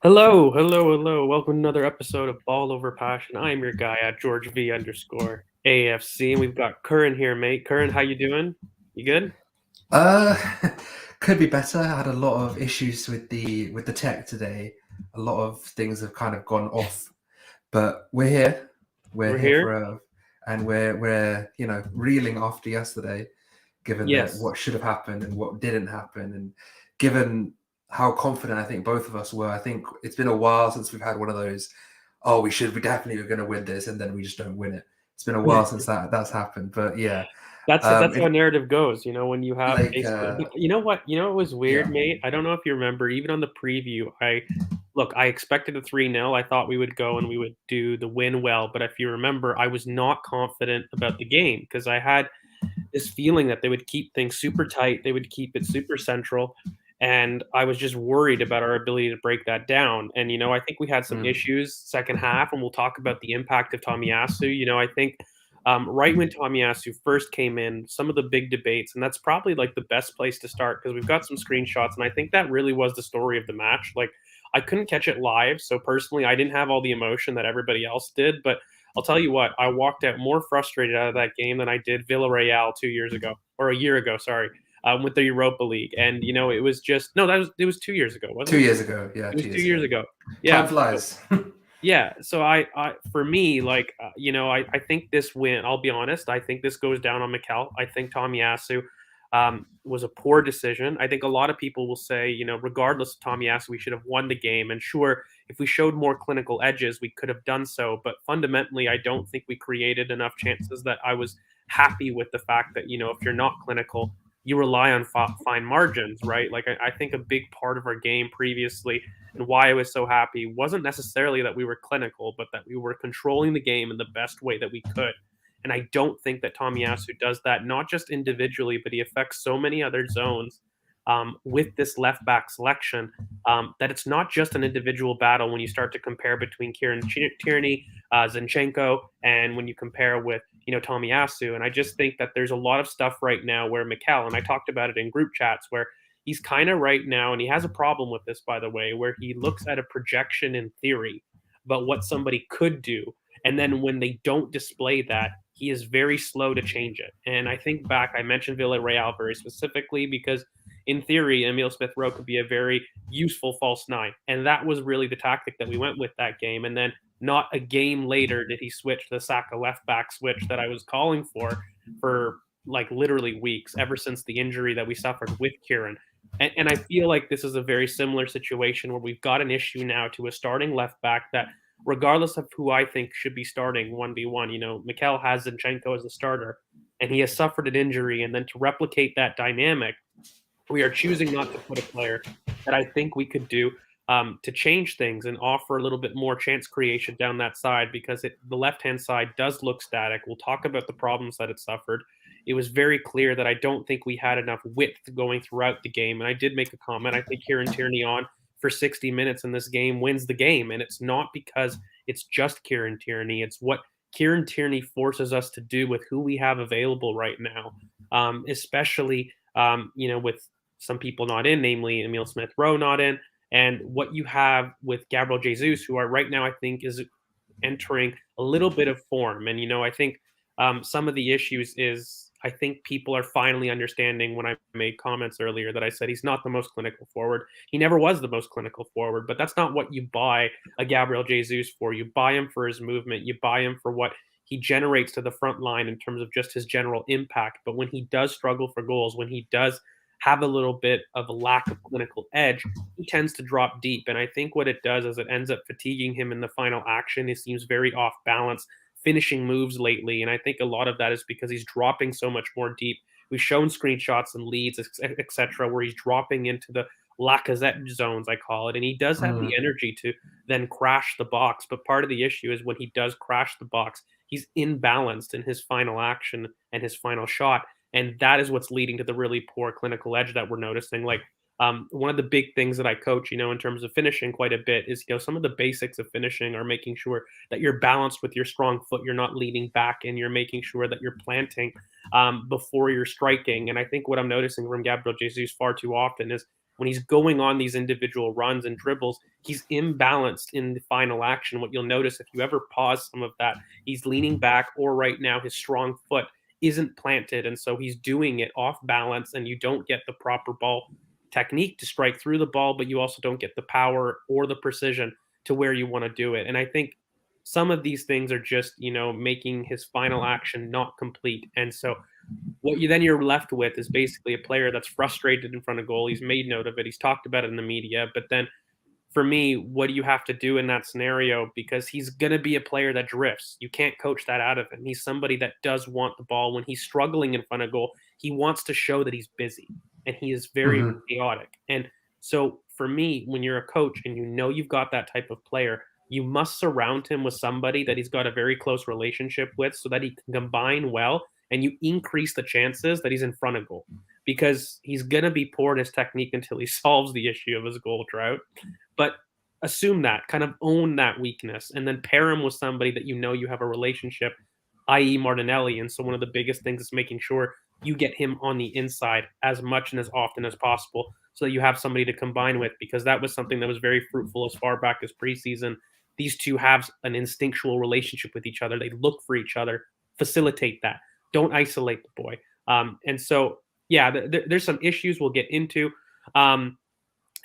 Hello, hello, hello. Welcome to another episode of Ball Over Passion. I'm your guy at George V underscore AFC, and we've got Curran here, mate. Curran, how you doing? You good? Uh, could be better. I had a lot of issues with the tech today. A lot of things have kind of gone off, but we're here. We're We're here here? and we're reeling after yesterday, given that Yes. what should have happened and what didn't happen, and given how confident I think both of us were. I think it's been a while since we've had one of those. Oh, we definitely are going to win this, and then we just don't win it. It's been a while since that's happened, but yeah. That's how If narrative goes, when you have like basically, but you know what? You know what was weird, Yeah. mate? I don't know if you remember, even on the preview, I expected a 3-0. I thought we would go and we would do the win well, but if you remember, I was not confident about the game because I had this feeling that they would keep things super tight, they would keep it super central, and I was just worried about our ability to break that down. And I think we had some Mm. issues second half, and we'll talk about the impact of Tomiyasu. I think right when Tomiyasu first came in, some of the big debates, and that's probably like the best place to start because we've got some screenshots, and I think that really was the story of the match. Like I couldn't catch it live, so personally, I didn't have all the emotion that everybody else did, but I'll tell you what, I walked out more frustrated out of that game than I did Villarreal 2 years ago, or a year ago, sorry, with the Europa League. And it was just no, that was it was 2 years ago, wasn't Two it? years ago. Yeah, It was two 2 years years ago. ago. Yeah. Time flies. Yeah, so I for me, like, I think this win. I'll be honest. I think this goes down on Mikel. I think Tomiyasu was a poor decision. I think a lot of people will say, regardless of Tomiyasu, we should have won the game. And sure, if we showed more clinical edges, we could have done so. But fundamentally, I don't think we created enough chances that I was happy with the fact that if you're not clinical, you rely on fine margins, right? Like I think a big part of our game previously and why I was so happy wasn't necessarily that we were clinical, but that we were controlling the game in the best way that we could. And I don't think that Tomiyasu does that, not just individually, but he affects so many other zones with this left back selection that it's not just an individual battle when you start to compare between Kieran Tierney, Zinchenko, and when you compare with Tomiyasu. And I just think that there's a lot of stuff right now where Mikel, and I talked about it in group chats, where he's kind of right now, and he has a problem with this, by the way, where he looks at a projection in theory about what somebody could do. And then when they don't display that, he is very slow to change it. And I think back, I mentioned Villarreal very specifically because, in theory, Emil Smith Rowe could be a very useful false nine. And that was really the tactic that we went with that game. And then not a game later did he switch the Saka left back switch that I was calling for like literally weeks, ever since the injury that we suffered with Kieran. And I feel like this is a very similar situation where we've got an issue now to a starting left back that, regardless of who I think should be starting 1v1, Mikel has Zinchenko as the starter, and he has suffered an injury. And then to replicate that dynamic, we are choosing not to put a player that I think we could do to change things and offer a little bit more chance creation down that side because the left hand side does look static. We'll talk about the problems that it suffered. It was very clear that I don't think we had enough width going throughout the game. And I did make a comment. I think Kieran Tierney on for 60 minutes in this game wins the game. And it's not because it's just Kieran Tierney, it's what Kieran Tierney forces us to do with who we have available right now, especially with some people not in, namely Emil Smith Rowe not in, and what you have with Gabriel Jesus, who are right now I think is entering a little bit of form. And I think some of the issues is I think people are finally understanding when I made comments earlier that I said he's not the most clinical forward. He never was the most clinical forward, but that's not what you buy a Gabriel Jesus for. You buy him for his movement. You buy him for what he generates to the front line in terms of just his general impact. But when he does struggle for goals, when he does have a little bit of a lack of clinical edge, he tends to drop deep. And I think what it does is it ends up fatiguing him in the final action. He seems very off balance finishing moves lately. And I think a lot of that is because he's dropping so much more deep. We've shown screenshots and leads, etc., where he's dropping into the Lacazette zones, I call it. And he does have the Mm. energy to then crash the box. But part of the issue is when he does crash the box, he's imbalanced in his final action and his final shot. And that is what's leading to the really poor clinical edge that we're noticing. Like one of the big things that I coach, in terms of finishing quite a bit is, some of the basics of finishing are making sure that you're balanced with your strong foot, you're not leaning back, and you're making sure that you're planting before you're striking. And I think what I'm noticing from Gabriel Jesus far too often is when he's going on these individual runs and dribbles, he's imbalanced in the final action. What you'll notice if you ever pause some of that, he's leaning back, or right now his strong foot isn't planted. And so he's doing it off balance, and you don't get the proper ball technique to strike through the ball, but you also don't get the power or the precision to where you want to do it. And I think some of these things are just, making his final action not complete. And so you're left with is basically a player that's frustrated in front of goal. He's made note of it. He's talked about it in the media, but then for me, what do you have to do in that scenario? Because he's going to be a player that drifts. You can't coach that out of him. He's somebody that does want the ball. When he's struggling in front of goal, he wants to show that he's busy, and he is very Mhm. chaotic. And so for me, when you're a coach and you know you've got that type of player, you must surround him with somebody that he's got a very close relationship with so that he can combine well, and you increase the chances that he's in front of goal, because he's going to be poor in his technique until he solves the issue of his goal drought. But assume that, kind of own that weakness, and then pair him with somebody that you have a relationship, i.e., Martinelli. And so one of the biggest things is making sure you get him on the inside as much and as often as possible so that you have somebody to combine with, because that was something that was very fruitful as far back as preseason. These two have an instinctual relationship with each other. They look for each other, facilitate that. Don't isolate the boy. And so, yeah, there's some issues we'll get into. Um,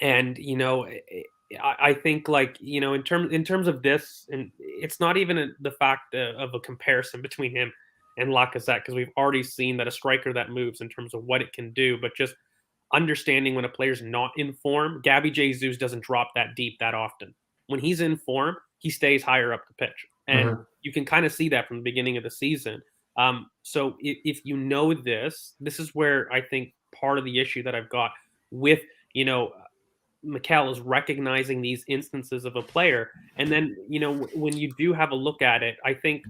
and I think, like, in terms of this, and it's not even the fact of a comparison between him and Lacazette, because we've already seen that a striker that moves in terms of what it can do, but just understanding when a player's not in form. Gabby Jesus doesn't drop that deep that often. When he's in form, he stays higher up the pitch, and Mhm. you can kind of see that from the beginning of the season. So if you know this is where I think part of the issue that I've got with you know Mikel is recognizing these instances of a player. And then, when you do have a look at it, I think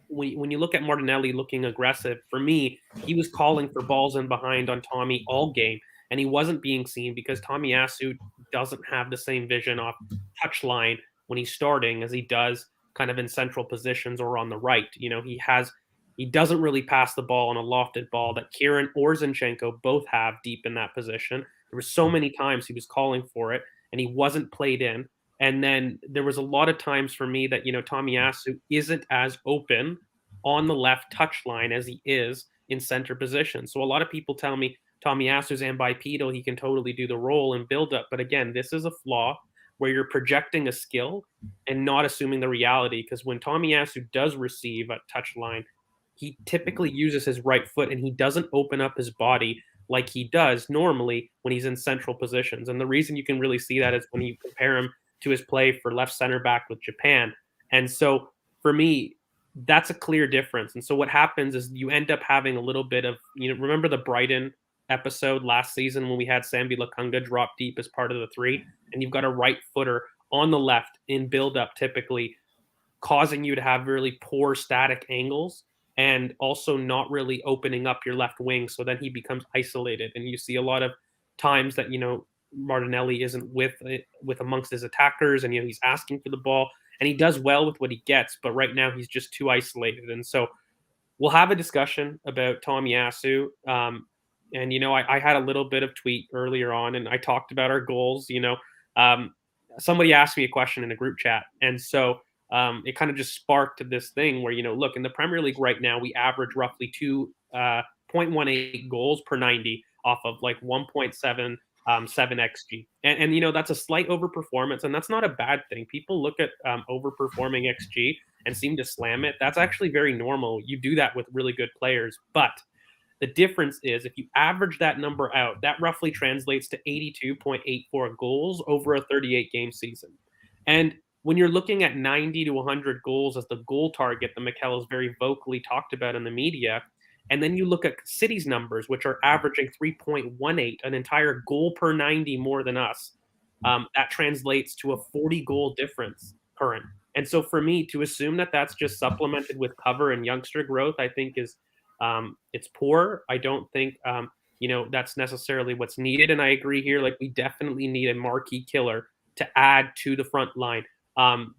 when you look at Martinelli looking aggressive, for me, he was calling for balls in behind on Tommy all game, and he wasn't being seen because Tommy Asu doesn't have the same vision off touchline when he's starting as he does kind of in central positions or on the right. He doesn't really pass the ball on a lofted ball that Kieran or Zinchenko both have deep in that position. There were so many times he was calling for it and he wasn't played in. And then there was a lot of times for me that, Tommy Asu isn't as open on the left touch line as he is in center position. So a lot of people tell me Tommy Asu's ambipedal, he can totally do the role and build up. But again, this is a flaw where you're projecting a skill and not assuming the reality. Because when Tommy Asu does receive a touch line, he typically uses his right foot and he doesn't open up his body like he does normally when he's in central positions. And the reason you can really see that is when you compare him to his play for left center back with Japan. And so for me, that's a clear difference. And so what happens is you end up having a little bit of, remember the Brighton episode last season when we had Sambi Lakunga drop deep as part of the three, and you've got a right footer on the left in build up typically, causing you to have really poor static angles and also not really opening up your left wing. So then he becomes isolated. And you see a lot of times that, Martinelli isn't with amongst his attackers, and he's asking for the ball and he does well with what he gets, but right now he's just too isolated. And so we'll have a discussion about Tommy Asu. And I had a little bit of tweet earlier on, and I talked about our goals. Um, Somebody asked me a question in a group chat, and so it kind of just sparked this thing where look, in the Premier League right now, we average roughly 2.18 goals per 90 off of like 1.7 7 xg, and that's a slight overperformance, and that's not a bad thing. People look at overperforming xg and seem to slam it. That's actually very normal. You do that with really good players. But the difference is if you average that number out, that roughly translates to 82.84 goals over a 38 game season. And when you're looking at 90 to 100 goals as the goal target that Mikel has very vocally talked about in the media, and then you look at City's numbers, which are averaging 3.18, an entire goal per 90 more than us, that translates to a 40 goal difference current. And so for me to assume that that's just supplemented with cover and youngster growth, I think is it's poor. I don't think that's necessarily what's needed. And I agree here. Like, we definitely need a marquee killer to add to the front line,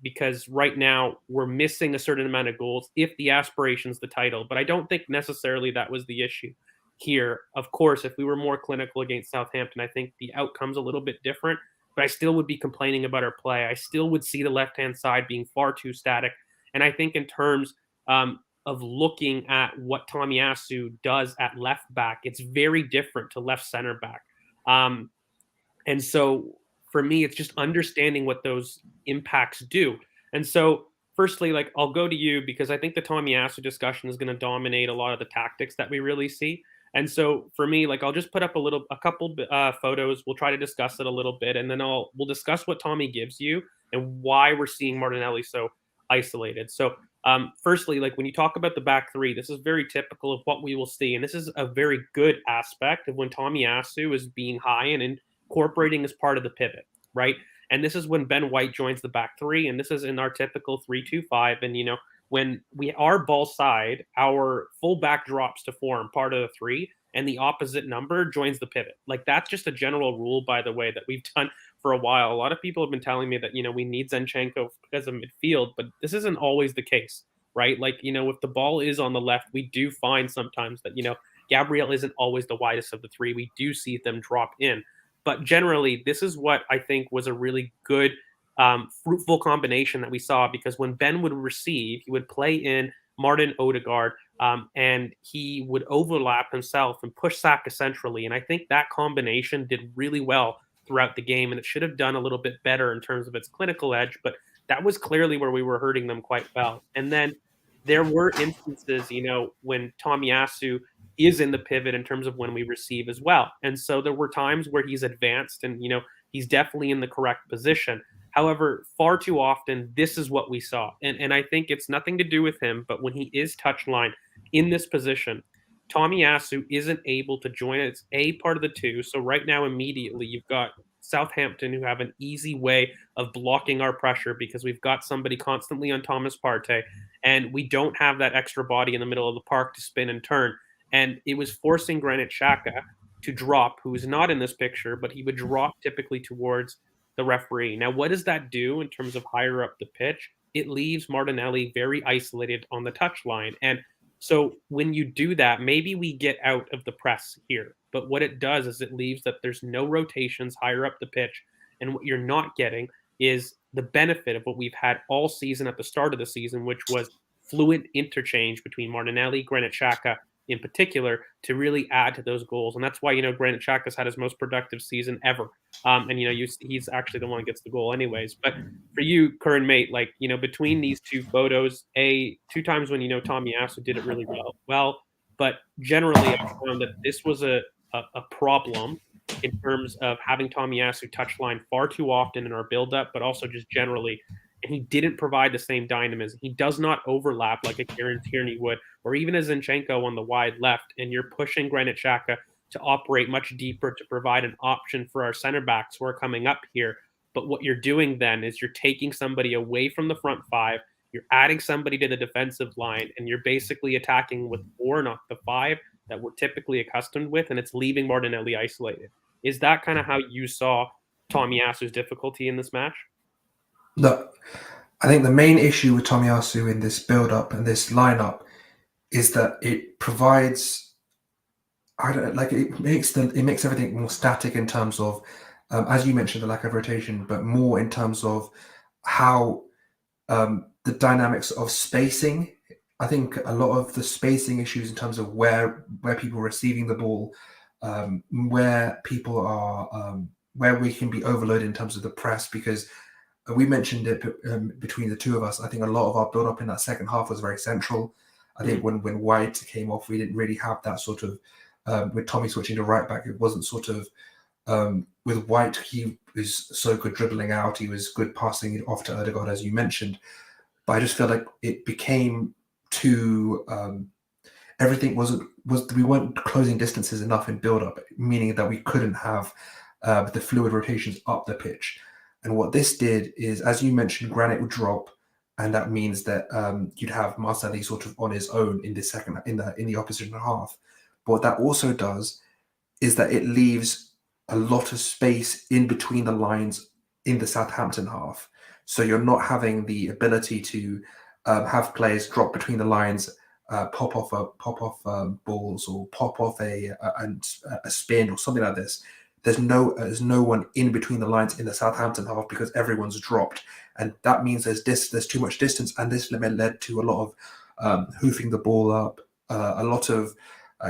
because right now we're missing a certain amount of goals if the aspiration's the title. But I don't think necessarily that was the issue. here. Of course, if we were more clinical against Southampton, I think the outcome's a little bit different, but I still would be complaining about our play. I still would see the left-hand side being far too static. And I think in terms of looking at what Tomiyasu does at left back, it's very different to left center back. Um, and so for me, it's just understanding what those impacts do. And so, firstly, like I'll go to you because I think the Tomiyasu discussion is going to dominate a lot of the tactics that we really see. And so for me, like I'll just put up a couple photos. We'll try to discuss it a little bit, and then we'll discuss what Tommy gives you and why we're seeing Martinelli so isolated. So firstly, like when you talk about the back three, this is very typical of what we will see, and this is a very good aspect of when Tomiyasu is being high and incorporating as part of the pivot, right? And this is when Ben White joins the back three, and this is in our typical 3-2-5. And when we are ball side, our full back drops to form part of the three, and the opposite number joins the pivot. Like that's just a general rule, by the way, that we've done for a while. A lot of people have been telling me that we need Zinchenko because of midfield, but this isn't always the case, right? Like if the ball is on the left, we do find sometimes that Gabriel isn't always the widest of the three. We do see them drop in. But generally, this is what I think was a really good, fruitful combination that we saw, because when Ben would receive, he would play in Martin Odegaard, and he would overlap himself and push Saka centrally. And I think that combination did really well throughout the game, and it should have done a little bit better in terms of its clinical edge, but that was clearly where we were hurting them quite well. And then there were instances, when Tomiyasu is in the pivot in terms of when we receive as well. And so there were times where he's advanced and, he's definitely in the correct position. However, far too often, this is what we saw. And I think it's nothing to do with him, but when he is touchline in this position, Tomiyasu isn't able to join it. It's a part of the two. So right now, immediately, you've got Southampton, who have an easy way of blocking our pressure because we've got somebody constantly on Thomas Partey, and we don't have that extra body in the middle of the park to spin and turn. And it was forcing Granit Xhaka to drop, who is not in this picture, but he would drop typically towards the referee. Now, what does that do in terms of higher up the pitch? It leaves Martinelli very isolated on the touchline. And so when you do that, maybe we get out of the press here. But what it does is it leaves that there's no rotations higher up the pitch. And what you're not getting is the benefit of what we've had all season at the start of the season, which was fluid interchange between Martinelli, Granit Xhaka in particular, to really add to those goals. And that's why, Granit Xhaka's had his most productive season ever. And, he's actually the one that gets the goal anyways. But for you, current mate, like, between these two photos, two times when, Tomiyasu did it really well, but generally I found that this was a problem in terms of having Tomiyasu touchline far too often in our build-up, but also just generally. And he didn't provide the same dynamism. He does not overlap like a Kieran Tierney would, or even a Zinchenko on the wide left. And you're pushing Granit Xhaka to operate much deeper to provide an option for our center backs who are coming up here. But what you're doing then is you're taking somebody away from the front five, you're adding somebody to the defensive line, and you're basically attacking with 4, not the 5 that we're typically accustomed with, and it's leaving Martinelli isolated. Is that kind of how you saw Tomiyasu's difficulty in this match? Look, I think the main issue with Tomiyasu in this build-up and this lineup is that it provides, it makes everything more static in terms of, as you mentioned, the lack of rotation, but more in terms of how the dynamics of spacing. I think a lot of the spacing issues in terms of where people are receiving the ball, where people are, where we can be overloaded in terms of the press, because we mentioned it between the two of us. I think a lot of our build-up in that second half was very central. I think when White came off, we didn't really have that sort of, with Tommy switching to right back, it wasn't sort of, with White, he was so good dribbling out, he was good passing it off to Odegaard, as you mentioned. But I just feel like it became too, everything we weren't closing distances enough in build-up, meaning that we couldn't have the fluid rotations up the pitch. And what this did is, as you mentioned, Granit would drop, and that means that you'd have Martinelli sort of on his own in the opposition half. But what that also does is that it leaves a lot of space in between the lines in the Southampton half. So you're not having the ability to have players drop between the lines pop off balls or pop off a spin or something like this. There's no one in between the lines in the Southampton half because everyone's dropped, and that means there's too much distance, and this led to a lot of hoofing the ball up, a lot of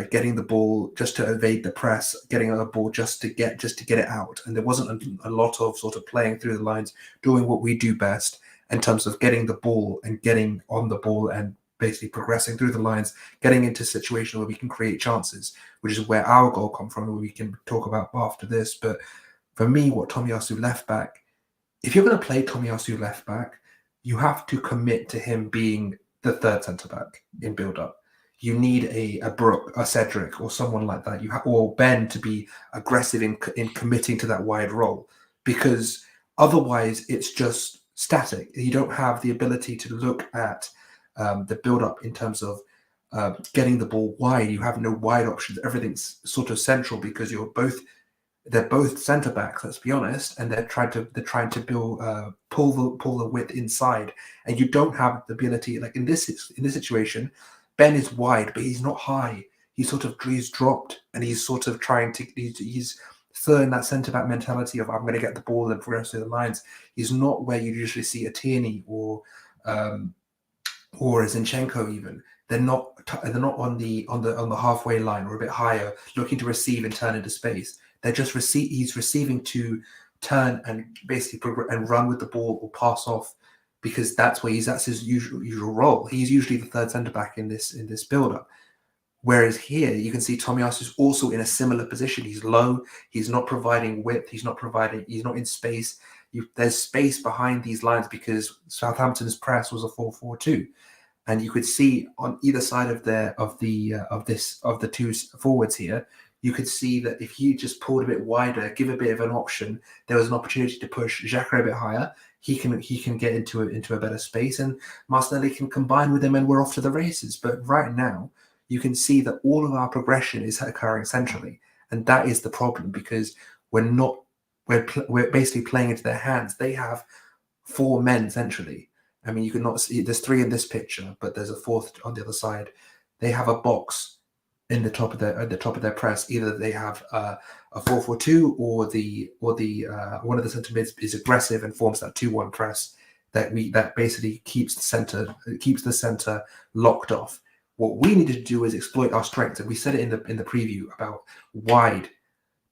getting the ball just to evade the press, getting a ball just to get it out, and there wasn't a lot of sort of playing through the lines, doing what we do best in terms of getting the ball and getting on the ball and basically progressing through the lines, getting into a situation where we can create chances, which is where our goal come from, and we can talk about after this. But for me, what Tomiyasu left back, if you're going to play Tomiyasu left back, you have to commit to him being the third centre back in build up. You need a Brook, a Cedric, or someone like that. Or Ben to be aggressive in committing to that wide role, because otherwise it's just static. You don't have the ability to look at the build up in terms of getting the ball wide. You have no wide options. Everything's sort of central because they're both centre backs. Let's be honest, and they're trying to build pull the width inside, and you don't have the ability. Like in this situation, Ben is wide, but he's not high. He's dropped, and he's sort of trying to he's still in that centre back mentality of I'm going to get the ball and progress through the lines. He's not where you usually see a Tierney or a Zinchenko even. They're not on the halfway line or a bit higher, looking to receive and turn into space. They're just he's receiving to turn and basically and run with the ball or pass off, because that's his usual role. He's usually the third centre back in this build up. Whereas here you can see Tomiyasu is also in a similar position. He's low. He's not providing width. He's not in space. There's space behind these lines because Southampton's press was a 4-4-2. And you could see on either side of the two forwards here, you could see that if he just pulled a bit wider, give a bit of an option, there was an opportunity to push Xhaka a bit higher. He can get into a better space, and Martinelli can combine with him, and we're off to the races. But right now, you can see that all of our progression is occurring centrally, and that is the problem because we're basically playing into their hands. They have four men centrally. I mean, you can not see there's three in this picture, but there's a fourth on the other side. They have a box in the top of their press. Either they have a 4-4-2 or the one of the centre mids is aggressive and forms that 2-1 press that basically keeps the centre locked off. What we need to do is exploit our strengths, and we said it in the preview about wide.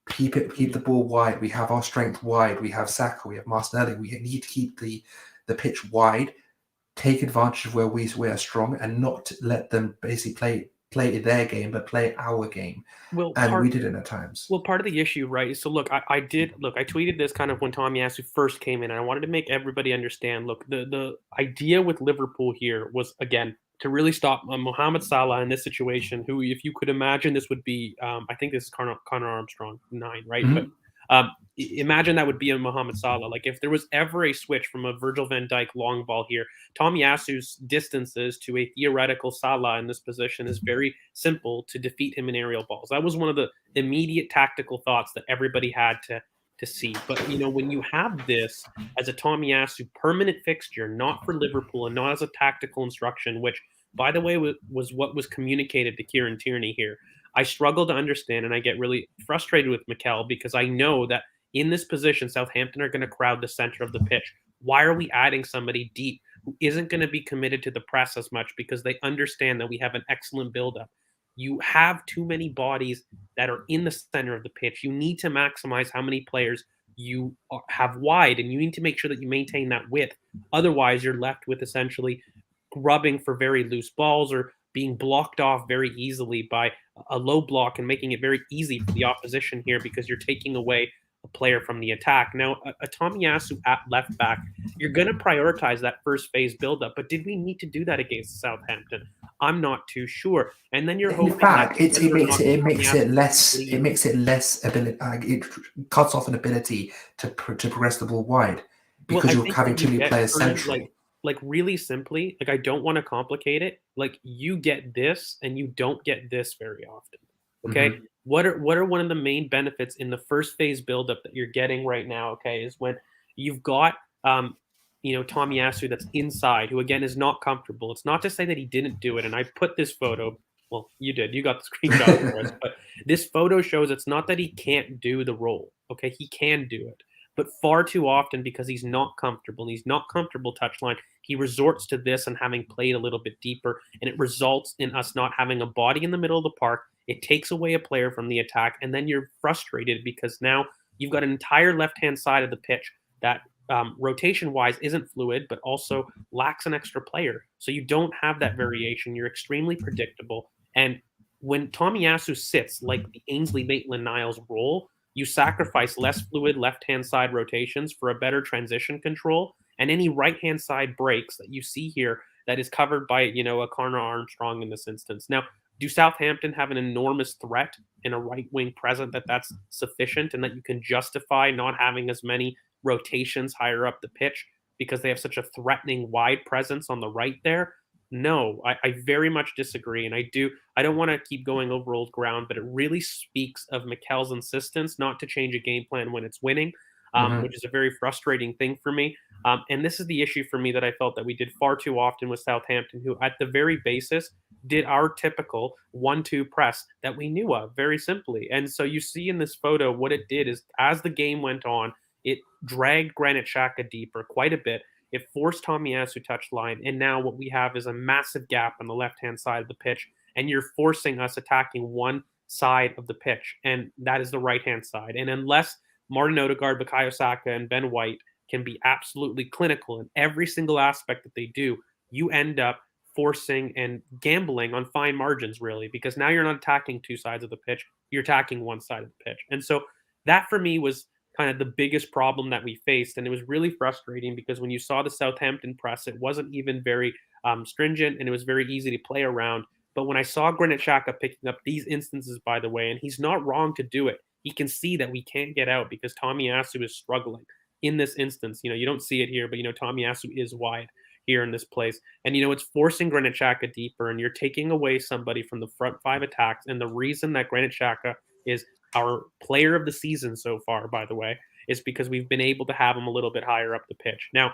Keep the ball wide. We have our strength wide. We have Saka. We have Martinelli. We need to keep the pitch wide, take advantage of where we are strong, and not let them basically play their game, but play our game. Well, and we did it at times. Well, part of the issue, right? So look, I tweeted this kind of when Tomiyasu first came in, and I wanted to make everybody understand. Look, the idea with Liverpool here was again to really stop Mohamed Salah in this situation. Who, if you could imagine, this would be. I think this is Connor Armstrong 9, right? Mm-hmm. But imagine that would be a Mohamed Salah. Like if there was ever a switch from a Virgil van Dijk long ball here, Tomiyasu's distances to a theoretical Salah in this position is very simple to defeat him in aerial balls. That was one of the immediate tactical thoughts that everybody had to see. But when you have this as a Tomiyasu permanent fixture, not for Liverpool and not as a tactical instruction, which by the way was what was communicated to Kieran Tierney here. I struggle to understand, and I get really frustrated with Mikel because I know that in this position, Southampton are going to crowd the center of the pitch. Why are we adding somebody deep who isn't going to be committed to the press as much because they understand that we have an excellent buildup? You have too many bodies that are in the center of the pitch. You need to maximize how many players you have wide, and you need to make sure that you maintain that width. Otherwise, you're left with essentially grubbing for very loose balls or being blocked off very easily by a low block and making it very easy for the opposition here because you're taking away a player from the attack. Now, a Tomiyasu at left back, you're going to prioritize that first phase buildup, but did we need to do that against Southampton? I'm not too sure. And then you're hoping. In fact, it makes it less ability. It cuts off an ability to progress the ball wide because you're having too many players central. Like really simply, like I don't want to complicate it. Like you get this and you don't get this very often. Okay. Mm-hmm. What are one of the main benefits in the first phase buildup that you're getting right now? Okay, is when you've got Tomiyasu that's inside, who again is not comfortable. It's not to say that he didn't do it. And I put this photo. Well, you did. You got the screenshot for us. But this photo shows it's not that he can't do the role. Okay, he can do it. But far too often, because he's not comfortable, and he's not comfortable touchline, he resorts to this and having played a little bit deeper, and it results in us not having a body in the middle of the park. It takes away a player from the attack, and then you're frustrated because now you've got an entire left-hand side of the pitch that rotation-wise isn't fluid, but also lacks an extra player. So you don't have that variation. You're extremely predictable. And when Tomiyasu sits like the Ainsley Maitland-Niles role, you sacrifice less fluid left-hand side rotations for a better transition control. And any right-hand side breaks that you see here that is covered by, a Connor Armstrong in this instance. Now, do Southampton have an enormous threat in a right wing present that's sufficient and that you can justify not having as many rotations higher up the pitch because they have such a threatening wide presence on the right there? No, I very much disagree. And I don't want to keep going over old ground, but it really speaks of Mikel's insistence not to change a game plan when it's winning, which is a very frustrating thing for me. And this is the issue for me that I felt that we did far too often with Southampton, who at the very basis did our typical 1-2 press that we knew of very simply. And so you see in this photo, what it did is as the game went on, it dragged Granit Xhaka deeper quite a bit. It forced Tomiyasu touchline, and now what we have is a massive gap on the left-hand side of the pitch, and you're forcing us attacking one side of the pitch, and that is the right-hand side. And unless Martin Odegaard, Bukayo Saka, and Ben White can be absolutely clinical in every single aspect that they do, you end up forcing and gambling on fine margins, really, because now you're not attacking two sides of the pitch, you're attacking one side of the pitch. And so that for me was kind of the biggest problem that we faced. And it was really frustrating because when you saw the Southampton press, it wasn't even very stringent and it was very easy to play around. But when I saw Granit Xhaka picking up these instances, by the way, and he's not wrong to do it, he can see that we can't get out because Tomiyasu is struggling in this instance. You don't see it here, but Tomiyasu is wide here in this place. And it's forcing Granit Xhaka deeper, and you're taking away somebody from the front five attacks. And the reason that Granit Xhaka is our player of the season so far, by the way, is because we've been able to have him a little bit higher up the pitch. Now,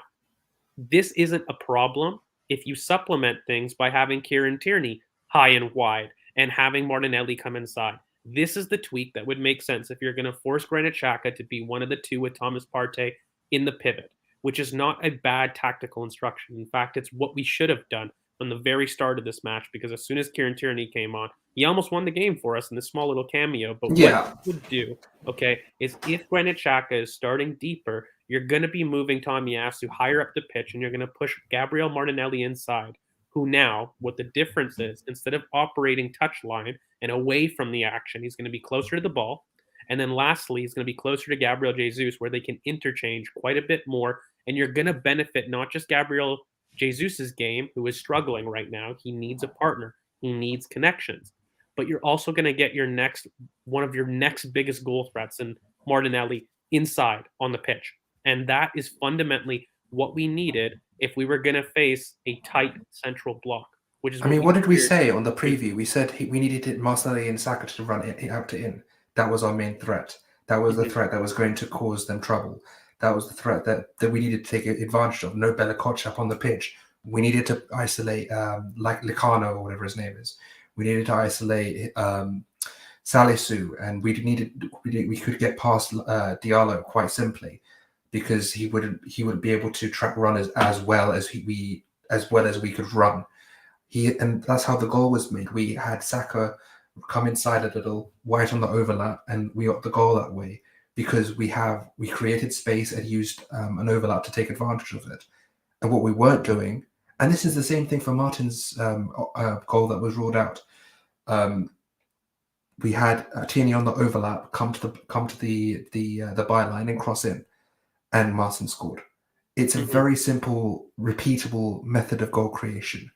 this isn't a problem if you supplement things by having Kieran Tierney high and wide and having Martinelli come inside. This is the tweak that would make sense if you're going to force Granit Xhaka to be one of the two with Thomas Partey in the pivot, which is not a bad tactical instruction. In fact, it's what we should have done from the very start of this match, because as soon as Kieran Tierney came on, he almost won the game for us in this small little cameo. But what he would do, is if Granit Xhaka is starting deeper, you're going to be moving Tomiyasu higher up the pitch, and you're going to push Gabriel Martinelli inside, who now, what the difference is, instead of operating touchline and away from the action, he's going to be closer to the ball. And then lastly, he's going to be closer to Gabriel Jesus, where they can interchange quite a bit more. And you're going to benefit not just Gabriel Jesus's game, who is struggling right now. He needs a partner. He needs connections. But you're also going to get one of your next biggest goal threats in Martinelli inside on the pitch. And that is fundamentally what we needed if we were going to face a tight central block. Which is what did we say on the preview? We said we needed Martinelli and Saka to run it out to in. That was our main threat. That was the threat that was going to cause them trouble. That was the threat that we needed to take advantage of. No Bella Kotchap on the pitch. We needed to isolate like Licano or whatever his name is. We needed to isolate Salisu, and we could get past Diallo quite simply, because he wouldn't be able to track runners as well as we could run. And that's how the goal was made. We had Saka come inside a little, White on the overlap, and we got the goal that way because we created space and used an overlap to take advantage of it. And what we weren't doing, and this is the same thing for Martin's goal that was ruled out. We had Tierney on the overlap come to the byline and cross in, and Martin scored. It's a very simple, repeatable method of goal creation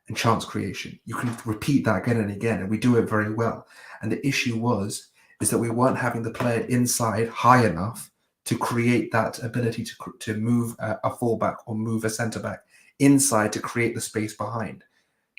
and chance creation. You can repeat that again and again, and we do it very well. And the issue is that we weren't having the player inside high enough to create that ability to move a fullback or move a centre back inside to create the space behind.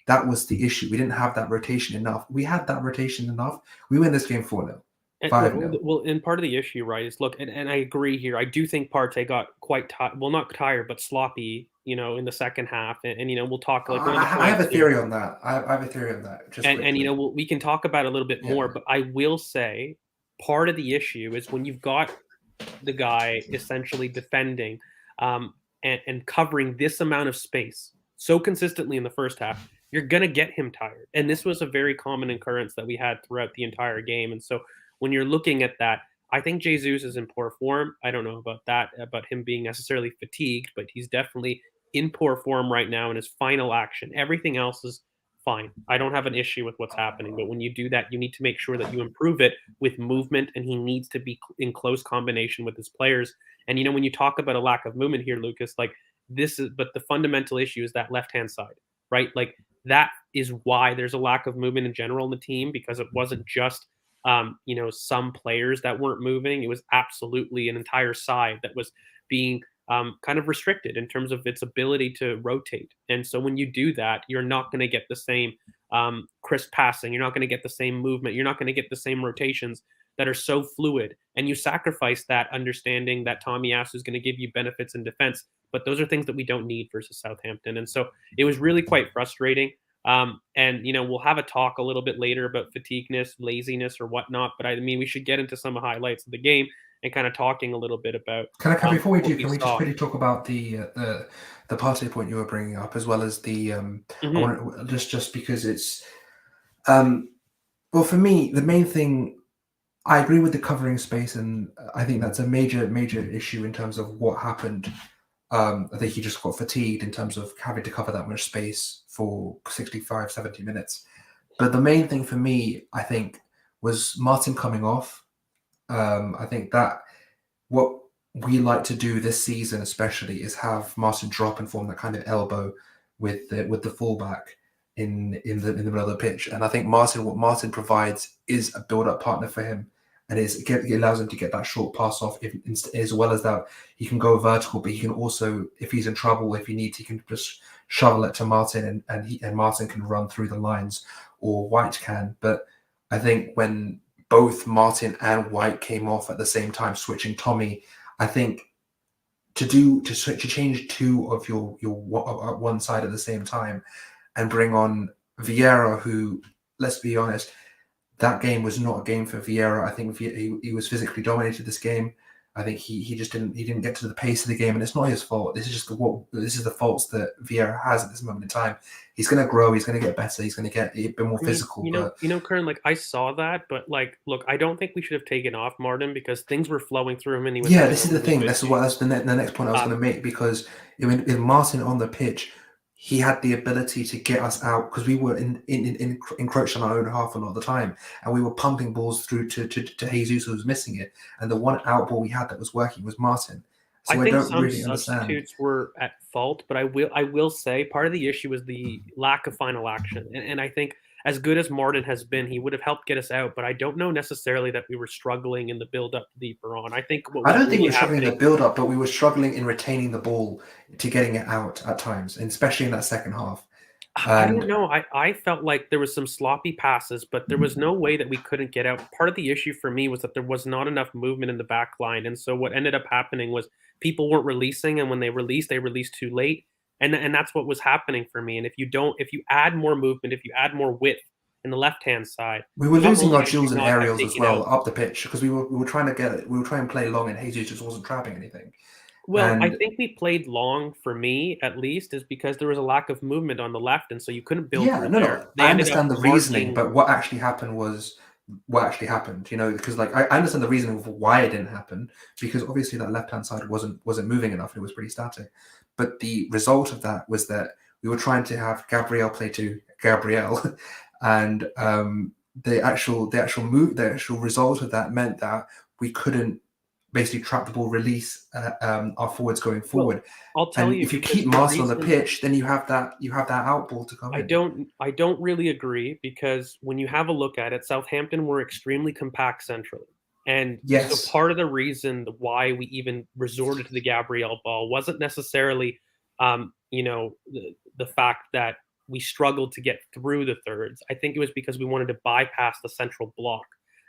That was the issue. We didn't have that rotation enough. We had that rotation enough. We win this game 4-0. And look, 5-0. and part of the issue, right, is look, and I agree here. I do think Partey got quite well, not tired, but sloppy, in the second half. And we'll talk like one of the I have points a theory on that. I have a theory on that, just and quickly. we can talk about it a little bit Yeah. more, but I will say part of the issue is when you've got the guy essentially defending and covering this amount of space so consistently in the first half, you're going to get him tired. And this was a very common occurrence that we had throughout the entire game. And so when you're looking at that, I think Jesus is in poor form. I don't know about that, about him being necessarily fatigued, but he's definitely in poor form right now in his final action. Everything else is fine. I don't have an issue with what's happening. But when you do that, you need to make sure that you improve it with movement, and he needs to be in close combination with his players. And when you talk about a lack of movement here, Lucas, like but the fundamental issue is that left hand side, right? Like that is why there's a lack of movement in general in the team, because it wasn't just some players that weren't moving. It was absolutely an entire side that was being kind of restricted in terms of its ability to rotate. And so when you do that, you're not going to get the same crisp passing. You're not going to get the same movement. You're not going to get the same rotations that are so fluid. And you sacrifice that understanding that Tomiyasu is going to give you benefits in defense. But those are things that we don't need versus Southampton. And so it was really quite frustrating. And we'll have a talk a little bit later about fatigueness, laziness, or whatnot. But I mean, we should get into some highlights of the game and kind of talking a little bit about Before we what do, we can we just saw. quickly talk about the party point you were bringing up, as well as the I Mhm. want just because it's well, for me, the main thing, I agree with the covering space, and I think that's a major issue in terms of what happened. I think he just got fatigued in terms of having to cover that much space for 65, 70 minutes. But the main thing for me, I think, was Martin coming off. I think that what we like to do this season, especially, is have Martin drop and form that kind of elbow with the fullback in the middle of the pitch. And I think what Martin provides is a build up partner for him, and it allows him to get that short pass off. As well as that, he can go vertical, but he can also, if he's in trouble, if he needs, he can just shovel it to Martin, and Martin can run through the lines, or White can. But I think when both Martin and White came off at the same time, switching Tommy, I think to change two of your one side at the same time and bring on Vieira, who, let's be honest, that game was not a game for Vieira. I think he was physically dominated this game. I think he just didn't get to the pace of the game, and it's not his fault. This is just this is the faults that Vieira has at this moment in time. He's going to grow. He's going to get better. He's going to get a bit more I mean, physical. But Kern, like I saw that, but like, look, I don't think we should have taken off Martin because things were flowing through him and he was yeah, having this a is the really thing. good That's game. the next point I was going to make, because with Martin on the pitch, he had the ability to get us out, because we were encroached on our own half a lot of the time, and we were pumping balls through to Jesus, who was missing it, and the one out ball we had that was working was Martin. I So I think don't some really understand. substitutes were at fault, but I will say part of the issue was the lack of final action. And I think as good as Martin has been, he would have helped get us out, but I don't know necessarily that we were struggling in the build up deeper on. I think what I was don't think we really were struggling in happening. the build up, but we were struggling in retaining the ball to getting it out at times, and especially in that second half. I don't And know. I felt like there was some sloppy passes, but there was no way that we couldn't get out. Part of the issue for me was that there was not enough movement in the back line. And so what ended up happening was people weren't releasing, and when they released too late. And that's what was happening for me. And if you add more movement, if you add more width in the left-hand side, we were not losing only our did you duels and not have aerials as taken out. well up the pitch, because we were trying to we were trying to play long, and Jesus just wasn't trapping anything. Well, I And think we played long for me, at least, is because there was a lack of movement on the left, and so you couldn't build yeah, through no, there. no, They I ended up understand the reasoning, marking. but what actually happened was what actually happened. Because like I understand the reasoning for why it didn't happen, because obviously that left hand side wasn't moving enough. It was pretty static. But the result of that was that we were trying to have Gabriel play to Gabriel, and the actual result of that meant that we couldn't basically trap the ball, release our forwards going Well, forward. I'll tell And you if you because keep the Martin on the reason pitch, then you have that out ball to come in. I don't really agree because when you have a look at it, Southampton were extremely compact centrally. And so Yes, part of the reason why we even resorted to the Gabrielle ball wasn't necessarily the fact that we struggled to get through the thirds. I think it was because we wanted to bypass the central block.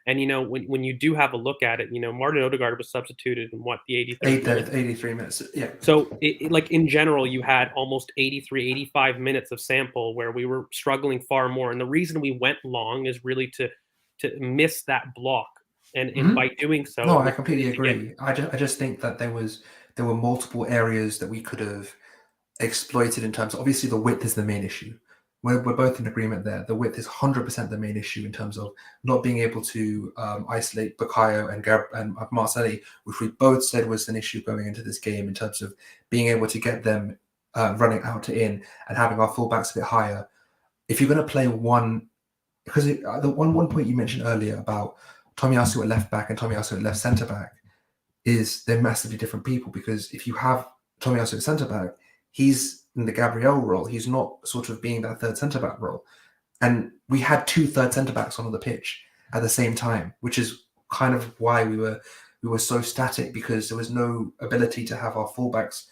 And when you do have a look at it, Martin Odegaard was substituted in what, the 83rd minute. 83 minutes. Yeah. So like in general, you had almost 83, 85 minutes of sample where we were struggling far more. And the reason we went long is really to miss that block. And by doing so, No, it I was completely to get. agree. I just think that there were multiple areas that we could have exploited in terms of, obviously the width is the main issue. We're both in agreement there. The width is 100% the main issue in terms of not being able to isolate Bukayo and Marcelli, which we both said was an issue going into this game in terms of being able to get them running out to in and having our fullbacks a bit higher. If you're going to play one, because the one point you mentioned earlier about Tomiyasu at left back and Tomiyasu at left centre back is they're massively different people, because if you have Tomiyasu at centre back, he's in the Gabriel role. He's not sort of being that third centre back role. And we had 2 third centre backs on the pitch at the same time, which is kind of why we were so static, because there was no ability to have our fullbacks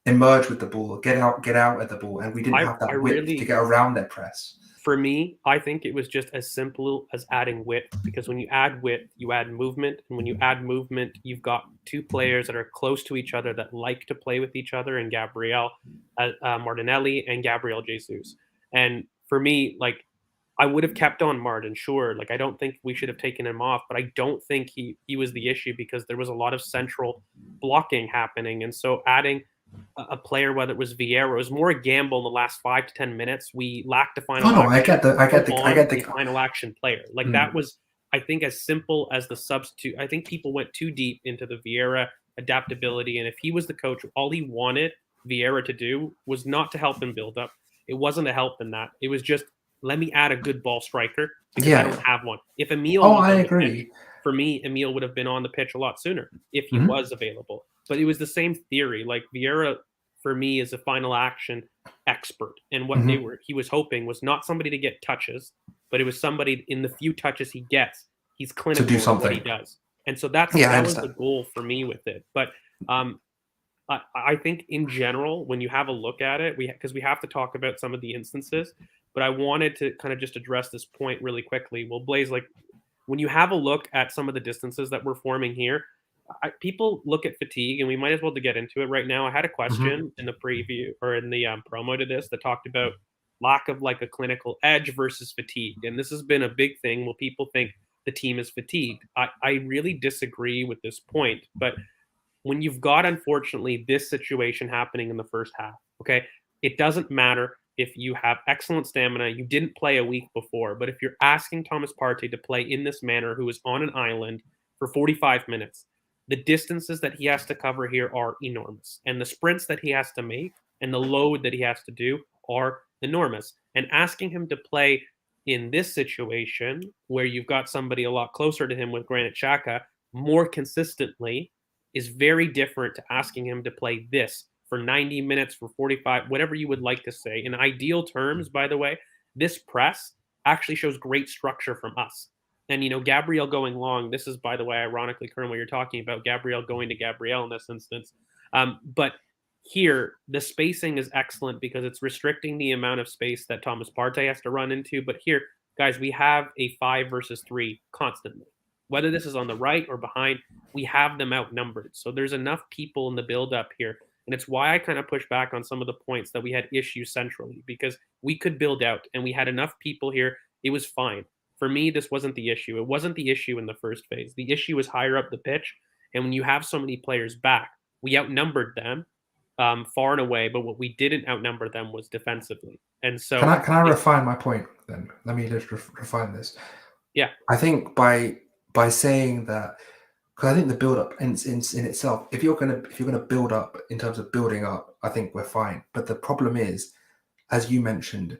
emerge with the ball, get out at the ball, and we didn't have that width to get around their press. For me, I think it was just as simple as adding width, because when you add width, you add movement. And when you add movement, you've got 2 players that are close to each other that like to play with each other, and Gabriel Martinelli and Gabriel Jesus. And for me, like, I would have kept on Martin, sure. Like, I don't think we should have taken him off, but I don't think he was the issue, because there was a lot of central blocking happening. And so adding a player, whether it was Vieira, it was more a gamble in the last 5 to 10 minutes. We lacked a final. Oh no, I get the final action player. Like that was, I think, as simple as the substitute. I think people went too deep into the Vieira adaptability, and if he was the coach, all he wanted Vieira to do was not to help him build up. It wasn't to help in that. It was just, let me add a good ball striker, because I don't have one. If Emil, I agree. Pitch, for me, Emil would have been on the pitch a lot sooner if he was available. But it was the same theory. Like, Vieira, for me, is a final action expert. And what he was hoping was not somebody to get touches, but it was somebody, in the few touches he gets, he's clinical to do something. in what he does. And so that was the goal for me with it. But I think in general, when you have a look at it, because we have to talk about some of the instances, but I wanted to kind of just address this point really quickly. Well, Blaze, like, when you have a look at some of the distances that we're forming here, people look at fatigue, and we might as well to get into it right now. I had a question in the preview, or in the promo to this, that talked about lack of like a clinical edge versus fatigue. And this has been a big thing. Well, people think the team is fatigued. I really disagree with this point. But when you've got, unfortunately, this situation happening in the first half, okay, it doesn't matter if you have excellent stamina, you didn't play a week before, but if you're asking Thomas Partey to play in this manner, who is on an island for 45 minutes, the distances that he has to cover here are enormous. And the sprints that he has to make and the load that he has to do are enormous. And asking him to play in this situation, where you've got somebody a lot closer to him with Granit Xhaka more consistently, is very different to asking him to play this for 90 minutes, for 45, whatever you would like to say. In ideal terms, by the way, this press actually shows great structure from us. And, Gabriel going long, this is, by the way, ironically, Colonel, what you're talking about, Gabriel going to Gabriel in this instance. But here, the spacing is excellent, because it's restricting the amount of space that Thomas Partey has to run into. But here, guys, we have a 5 versus 3 constantly. Whether this is on the right or behind, we have them outnumbered. So there's enough people in the build-up here. And it's why I kind of push back on some of the points that we had issues centrally, because we could build out and we had enough people here. It was fine. For me, this wasn't the issue. It wasn't the issue in the first phase. The issue was higher up the pitch. And when you have so many players back, we outnumbered them far and away. But what we didn't outnumber them was defensively. And so, can I refine my point then? Let me just refine this. Yeah. I think by saying that, because I think the build up in itself, if you're gonna build up in terms of building up, I think we're fine. But the problem is, as you mentioned,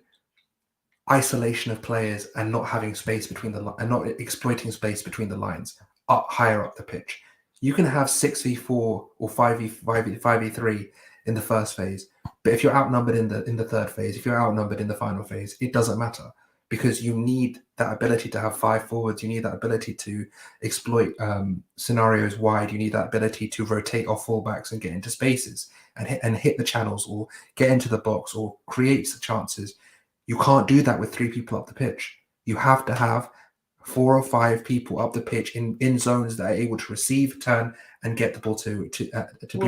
isolation of players and not having space between and not exploiting space between the lines up higher up the pitch. You can have 6v4 or 5v3 in the first phase, but if you're outnumbered in the third phase, if you're outnumbered in the final phase, it doesn't matter, because you need that ability to have 5 forwards. You need that ability to exploit scenarios wide. You need that ability to rotate off fullbacks and get into spaces and hit the channels, or get into the box, or create chances. You can't do that with 3 people up the pitch. You have to have 4 or 5 people up the pitch in zones that are able to receive, turn, and get the ball to get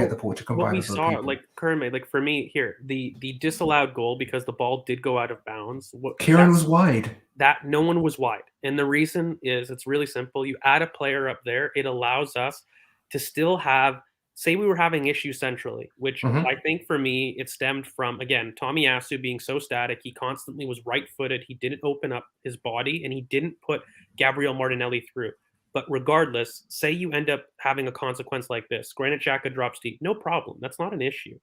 the ball to What combine we with other saw, people. like Kermit, like for me here, the disallowed goal because the ball did go out of bounds. Kieran was wide. That no one was wide. And the reason is it's really simple. You add a player up there, it allows us to still have, say, we were having issues centrally, which Hmm. I think for me, it stemmed from, again, Tommy Tomiyasu being so static. He constantly was right footed. He didn't open up his body and he didn't put Gabriel Martinelli through. But regardless, say you end up having a consequence like this, Granit Xhaka drops deep, no problem. That's not an issue.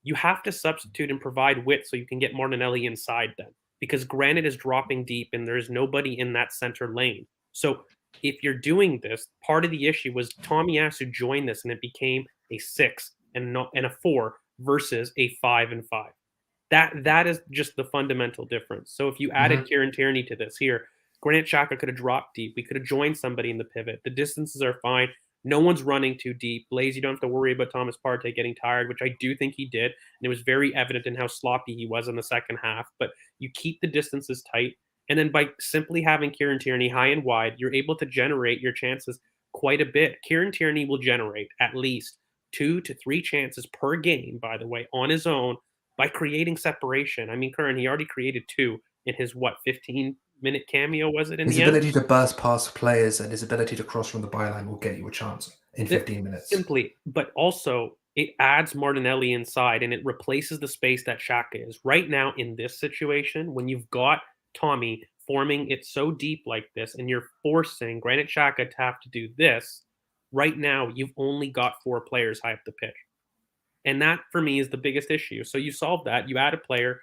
You have to substitute and provide width so you can get Martinelli inside then, because Granit is dropping deep and there's nobody in that center lane. So if you're doing this, part of the issue was Tommy Tomiyasu joined this and it became a 6 and a 4 versus a 5 and 5. That is just the fundamental difference. So if you added Hmm. Kieran Tierney to this here, Granit Xhaka could have dropped deep. We could have joined somebody in the pivot. The distances are fine. No one's running too deep. Blaze, you don't have to worry about Thomas Partey getting tired, which I do think he did. And it was very evident in how sloppy he was in the second half. But you keep the distances tight. And then by simply having Kieran Tierney high and wide, you're able to generate your chances quite a bit. Kieran Tierney will generate at least 2 to 3 chances per game, by the way, on his own by creating separation. I mean, Curran, he already created 2 in his 15-minute cameo, was it in His the end? ability to burst past players and his ability to cross from the byline will get you a chance in 15 minutes. Simply, but also it adds Martinelli inside and it replaces the space that Xhaka is. Right now in this situation, when you've got Tommy forming it so deep like this and you're forcing Granit Xhaka to have to do this, right now you've only got 4 players high up the pitch. And that for me is the biggest issue. So you solve that, you add a player,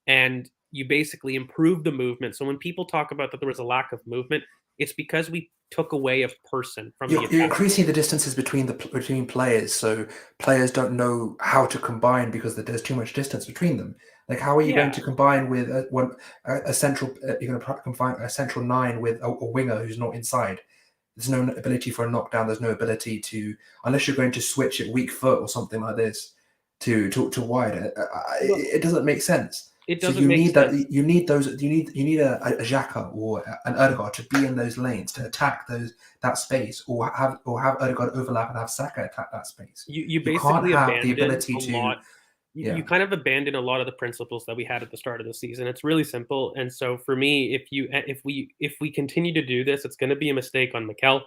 and you basically improve the movement. So when people talk about that there was a lack of movement, it's because we took away a person from the You're attack. increasing the distances between players, so players don't know how to combine because there's too much distance between them. Like, how are you going Yeah, to combine with a central? You're going to combine a central 9 with a winger who's not inside. There's no ability for a knockdown. There's no ability to, unless you're going to switch at weak foot or something like this to wide. well, It doesn't make sense. it So doesn't you make need that. sense. You need those. You need a Xhaka or an Erdegaard to be in those lanes to attack that space, or have Erdegaard overlap and have Saka attack that space. You You can't basically have the abandon ability a to. lot. You Yeah. kind of abandon a lot of the principles that we had at the start of the season. It's really simple. And so for me, if we continue to do this, it's going to be a mistake on Mikel.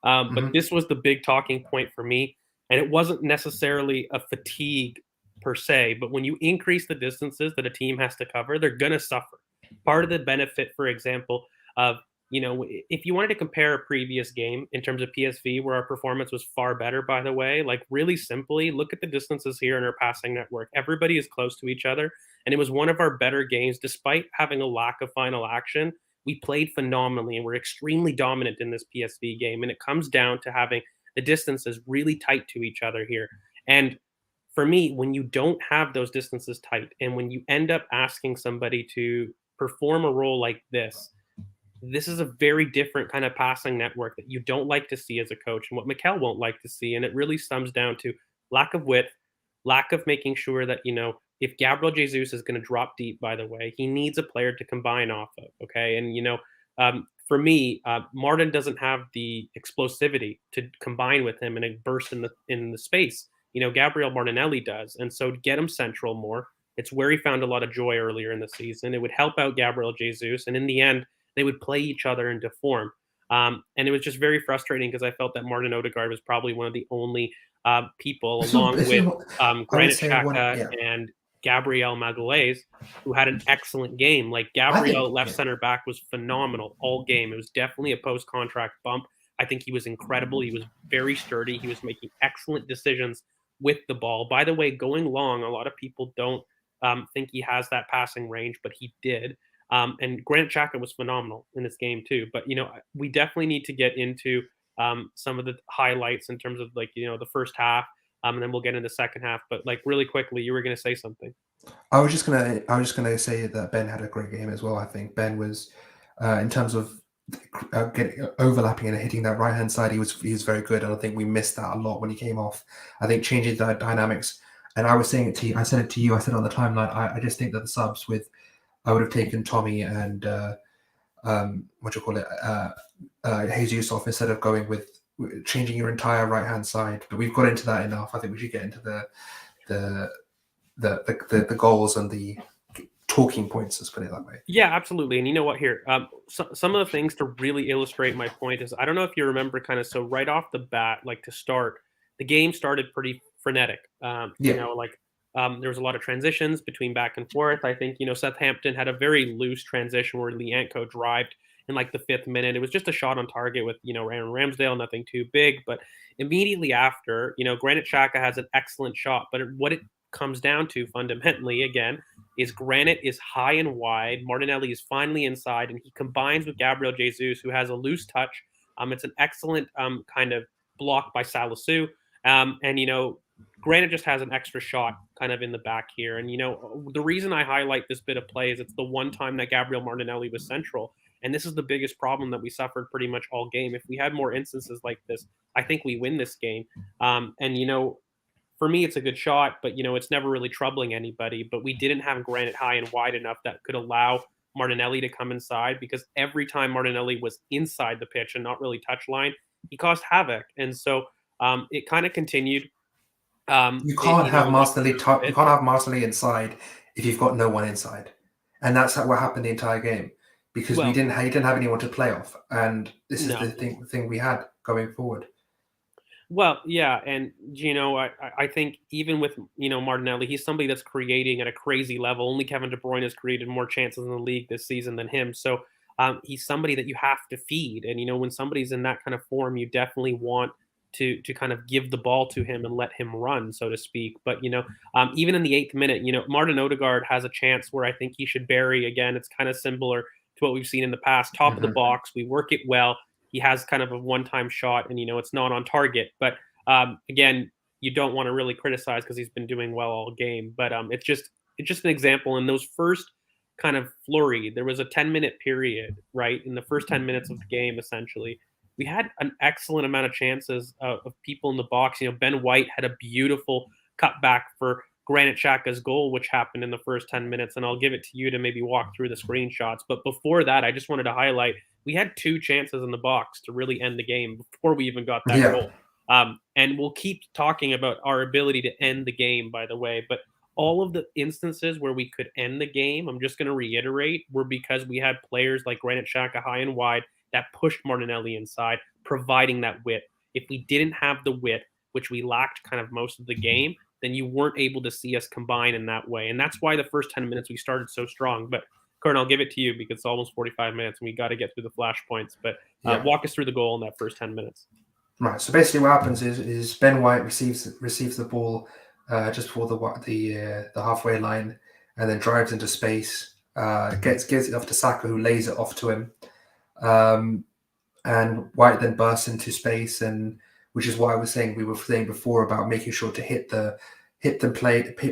But Hmm. this was the big talking point for me, and it wasn't necessarily a fatigue per se. But when you increase the distances that a team has to cover, they're going to suffer. Part of the benefit, for example, of if you wanted to compare a previous game in terms of PSV, where our performance was far better, by the way, like really simply, look at the distances here in our passing network. Everybody is close to each other, and it was one of our better games, despite having a lack of final action. We played phenomenally, and we're extremely dominant in this PSV game. And it comes down to having the distances really tight to each other here. And for me, when you don't have those distances tight, and when you end up asking somebody to perform a role like this is a very different kind of passing network that you don't like to see as a coach and what Mikel won't like to see. And it really comes down to lack of width, lack of making sure that, if Gabriel Jesus is going to drop deep, by the way, he needs a player to combine off of. Okay. And, for me, Martin doesn't have the explosivity to combine with him and a burst in the space. Gabriel Martinelli does. And so to get him central more, it's where he found a lot of joy earlier in the season. It would help out Gabriel Jesus. And in the end, they would play each other into form. And it was just very frustrating because I felt that Martin Odegaard was probably one of the only people, along This is with what I would Granit say. One. Xhaka Yeah. and Gabriel Magalhaes, who had an excellent game. Like I think. Gabriel, left Yeah. center back, was phenomenal all game. It was definitely a post contract bump. I think he was incredible. He was very sturdy. He was making excellent decisions with the ball. By the way, going long, a lot of people don't think he has that passing range, but he did. And Granit Xhaka was phenomenal in this game too. But we definitely need to get into some of the highlights in terms of the first half, and then we'll get into the second half. But really quickly, you were going to say something. I was just gonna say that Ben had a great game as well. I think Ben was, in terms of getting overlapping and hitting that right hand side, he was very good. And I think we missed that a lot when he came off. I think changing the dynamics. And I was saying it to you. I said it to you. I said it on the timeline. I just think that the subs with I would have taken Tommy and what do you call it, Jesus off instead of going with changing your entire right hand side. But we've got into that enough. I think we should get into the the goals and the talking points. Let's put it that way. Yeah, absolutely. And you know what? Here, some of the things to really illustrate my point is I don't know if you remember, kind of. So right off the bat, like to start, the game started pretty frenetic. Yeah. There was a lot of transitions between back and forth. I think Southampton had a very loose transition where Lianco drived in like the 5th minute. It was just a shot on target with Aaron Ramsdale, nothing too big. But immediately after, Granit Xhaka has an excellent shot. But what it comes down to fundamentally, again, is Granit is high and wide. Martinelli is finally inside, and he combines with Gabriel Jesus, who has a loose touch. It's an excellent kind of block by Salisu. And Granit just has an extra shot kind of in the back here. And the reason I highlight this bit of play is it's the one time that Gabriel Martinelli was central. And this is the biggest problem that we suffered pretty much all game. If we had more instances like this, I think we win this game. And for me, it's a good shot, but it's never really troubling anybody. But we didn't have Granit high and wide enough that could allow Martinelli to come inside, because every time Martinelli was inside the pitch and not really touch line, he caused havoc. And so it kind of continued. You can't have Like Martinelli. You can't have Martinelli inside if you've got no one inside, and that's what happened the entire game because well, he didn't have anyone to play off, and this is no. the thing we had going forward. Well, yeah, and I think even with Martinelli, he's somebody that's creating at a crazy level. Only Kevin De Bruyne has created more chances in the league this season than him. So he's somebody that you have to feed. And when somebody's in that kind of form, you definitely want to kind of give the ball to him and let him run, so to speak. But even in the 8th minute, Martin Odegaard has a chance where I think he should bury again. It's kind of similar to what we've seen in the past. Top of the box, we work it well. He has kind of a one-time shot, and it's not on target. But again, you don't want to really criticize because he's been doing well all game. But it's just an example. In those first kind of flurry, there was a 10-minute period, right? In the first 10 minutes of the game, essentially, we had an excellent amount of chances of people in the box. Ben White had a beautiful cutback for Granit Xhaka's goal, which happened in the first 10 minutes. And I'll give it to you to maybe walk through the screenshots. But before that, I just wanted to highlight we had 2 chances in the box to really end the game before we even got that Yeah, goal. And we'll keep talking about our ability to end the game, by the way. But all of the instances where we could end the game, I'm just going to reiterate, were because we had players like Granit Xhaka high and wide that pushed Martinelli inside, providing that width. If we didn't have the width, which we lacked kind of most of the game, then you weren't able to see us combine in that way. And that's why the first 10 minutes we started so strong. But Kern, I'll give it to you because it's almost 45 minutes and we got to get through the flashpoints. But yeah. walk us through the goal in that first 10 minutes. Right. So basically, what happens is Ben White receives the ball just before the halfway line, and then drives into space. Gets it off to Saka, who lays it off to him. And White then bursts into space, and which is why we were saying before about making sure to hit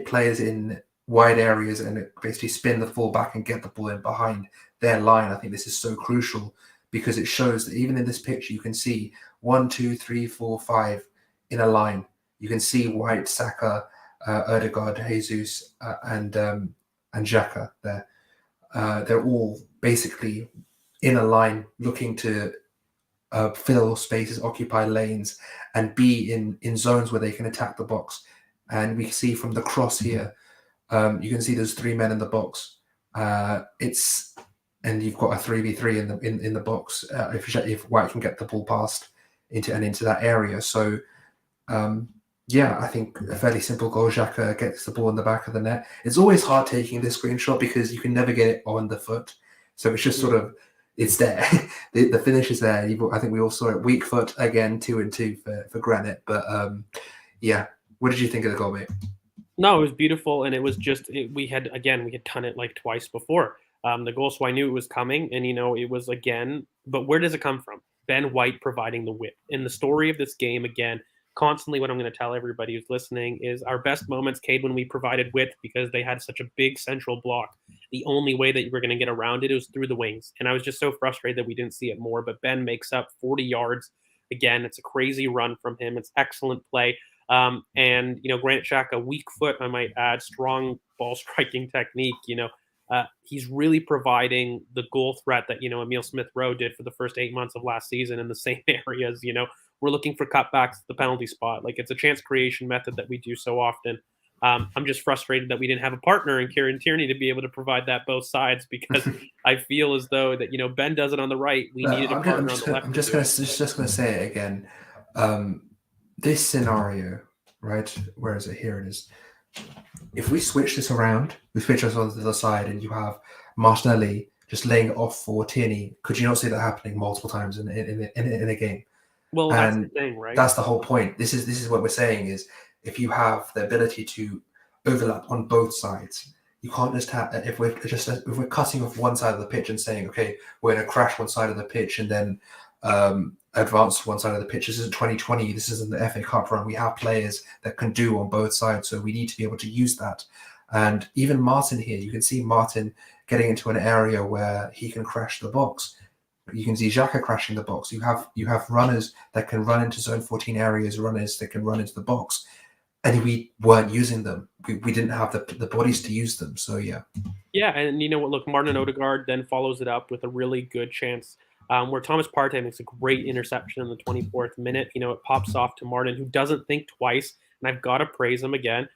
players in wide areas and basically spin the ball back and get the ball in behind their line. I think this is so crucial because it shows that even in this picture you can see 1, 2, 3, 4, 5 in a line. You can see White, Saka, Odegaard, Jesus, and Xhaka there. They're all basically in a line looking to fill spaces, occupy lanes, and be in zones where they can attack the box. And we see from the cross here, you can see there's 3 men in the box. And you've got a 3v3 in the box if White can get the ball past into that area. So I think a fairly simple goal. Xhaka gets the ball in the back of the net. It's always hard taking this screenshot because you can never get it on the foot. So it's just sort of, it's there. the finish is there. I think we all saw it. Weak foot again, 2-2 for Granit. But what did you think of the goal, mate? No, it was beautiful, and it was just we had done it like twice before. The goal, so I knew it was coming, and it was again. But where does it come from? Ben White providing the width. In the story of this game, again, constantly what I'm going to tell everybody who's listening is our best moments came when we provided width because they had such a big central block. The only way that you were going to get around it was through the wings. And I was just so frustrated that we didn't see it more. But Ben makes up 40 yards. Again, it's a crazy run from him. It's excellent play. And Granit Xhaka, weak foot, I might add, strong ball striking technique. He's really providing the goal threat that Emil Smith Rowe did for the first 8 months of last season in the same areas. We're looking for cutbacks at the penalty spot. Like it's a chance creation method that we do so often. I'm just frustrated that we didn't have a partner in Kieran Tierney to be able to provide that both sides because I feel as though that Ben does it on the right. We needed a partner on the left. Just gonna say it again. This scenario, right? Where is it? Here it is. If we switch this around, we switch us on to the side, and you have Martinelli just laying it off for Tierney. Could you not see that happening multiple times in a game? Well, that's the thing, right? That's the whole point. This is what we're saying is if you have the ability to overlap on both sides, you can't just have if we're cutting off one side of the pitch and saying, okay, we're going to crash one side of the pitch and then advance one side of the pitch. This isn't 2020. This isn't the FA Cup run. We have players that can do on both sides, so we need to be able to use that. And even Martin here, you can see Martin getting into an area where he can crash the box. You can see Xhaka crashing the box. You have runners that can run into zone 14 areas, runners that can run into the box, and we weren't using them. We didn't have the bodies to use them. So yeah. Yeah, and you know what? Look, Martin Odegaard then follows it up with a really good chance where Thomas Partey makes a great interception in the 24th minute. It pops off to Martin, who doesn't think twice, and I've got to praise him again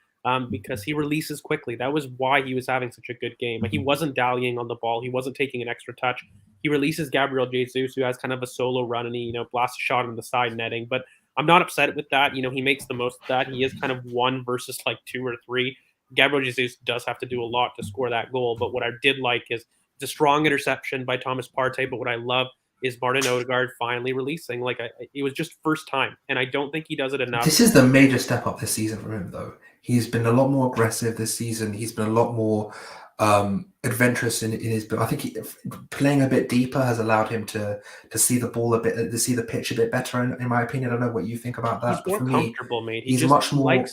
because he releases quickly. That was why he was having such a good game. He wasn't dallying on the ball. He wasn't taking an extra touch. He releases Gabriel Jesus, who has kind of a solo run, and he blasts a shot in the side netting. But I'm not upset with that. He makes the most of that. He is kind of one versus like two or three. Gabriel Jesus does have to do a lot to score that goal. But what I did like is it's a strong interception by Thomas Partey. But what I love is Martin Odegaard finally releasing. It was just first time, and I don't think he does it enough. This is the major step up this season for him, though. He's been a lot more aggressive this season. He's been a lot more adventurous in his. But I think playing a bit deeper has allowed him to see the ball a bit, to see the pitch a bit better. In my opinion, I don't know what you think about that. He's more comfortable, mate. He's much more.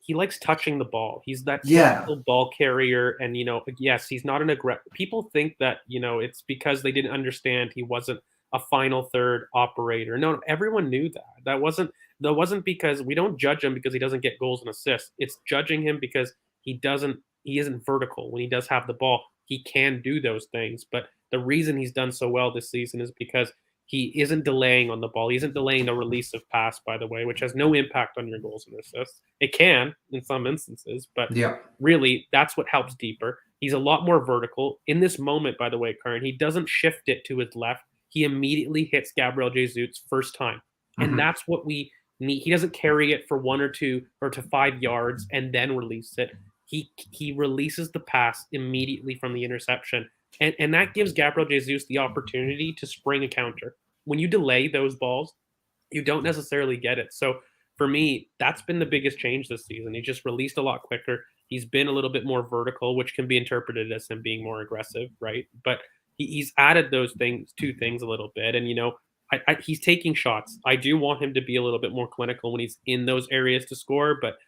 He likes touching the ball. He's that typical ball carrier, and yes, he's not an aggressive. People think that it's because they didn't understand he wasn't a final third operator. No, everyone knew that. That wasn't because we don't judge him because he doesn't get goals and assists. It's judging him because he isn't vertical when he does have the ball. He can do those things, but the reason he's done so well this season is because he isn't delaying on the ball. He isn't delaying the release of pass, by the way, which has no impact on your goals and assists. It can in some instances, but really that's what helps deeper. He's a lot more vertical. In this moment, by the way, Karan, he doesn't shift it to his left. He immediately hits Gabriel Jesus first time. And that's what we need. He doesn't carry it for 1 or 2 or to 5 yards and then release it. He releases the pass immediately from the interception. And that gives Gabriel Jesus the opportunity to spring a counter. When you delay those balls, you don't necessarily get it. So for me, that's been the biggest change this season. He just released a lot quicker. He's been a little bit more vertical, which can be interpreted as him being more aggressive, right? But he's added those two things a little bit. And, he's taking shots. I do want him to be a little bit more clinical when he's in those areas to score. But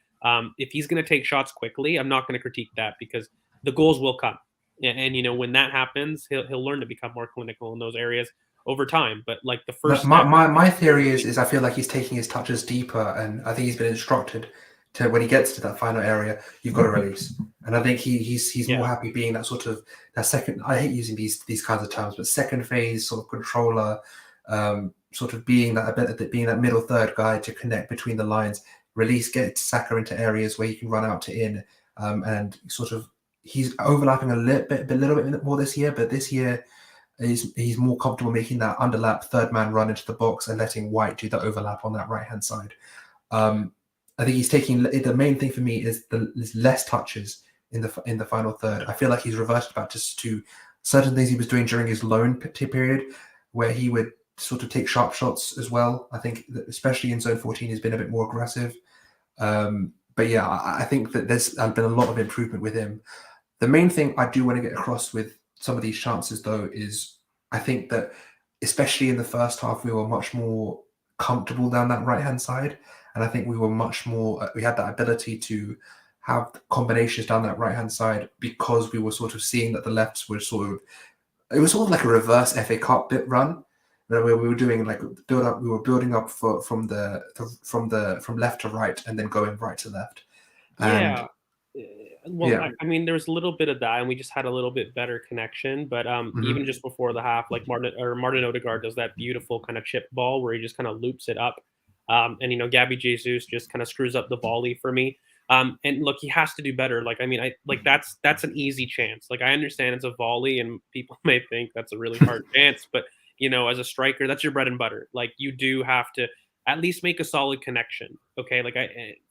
if he's going to take shots quickly, I'm not going to critique that because the goals will come. And when that happens, he'll learn to become more clinical in those areas over time. But like the first, my theory is I feel like he's taking his touches deeper, and I think he's been instructed to when he gets to that final area, you've got to release. And I think he's more happy being that sort of that second. I hate using these kinds of terms, but second phase sort of controller, sort of being that middle third guy to connect between the lines, release, get Saka into areas where he can run out to in, and sort of. He's overlapping a little bit more this year, but this year he's more comfortable making that underlap third man run into the box and letting White do the overlap on that right hand side. I think he's taking the main thing for me is less touches in the final third. I feel like he's reverted back just to certain things he was doing during his loan period, where he would sort of take sharp shots as well. I think that especially in zone 14, he's been a bit more aggressive. But yeah, I think that there's been a lot of improvement with him. The main thing I do want to get across with some of these chances, though, is I think that especially in the first half, we were much more comfortable down that right-hand side. And I think we were much more, we had that ability to have combinations down that right-hand side because we were sort of seeing that the lefts were it was sort of like a reverse FA Cup bit run. Where we were doing like build up, we were building up from left to right and then going right to left. And yeah. Well, Yeah. I mean, there was a little bit of that, and we just had a little bit better connection. But even Hmm. just before the half, like Martin Odegaard does that beautiful kind of chip ball where he just kind of loops it up, and Gabby Jesus just kind of screws up the volley for me. And look, he has to do better. Like, I mean, I like that's an easy chance. Like, I understand it's a volley, and people may think that's a really hard chance, but as a striker, that's your bread and butter. Like, you do have to at least make a solid connection. Okay, like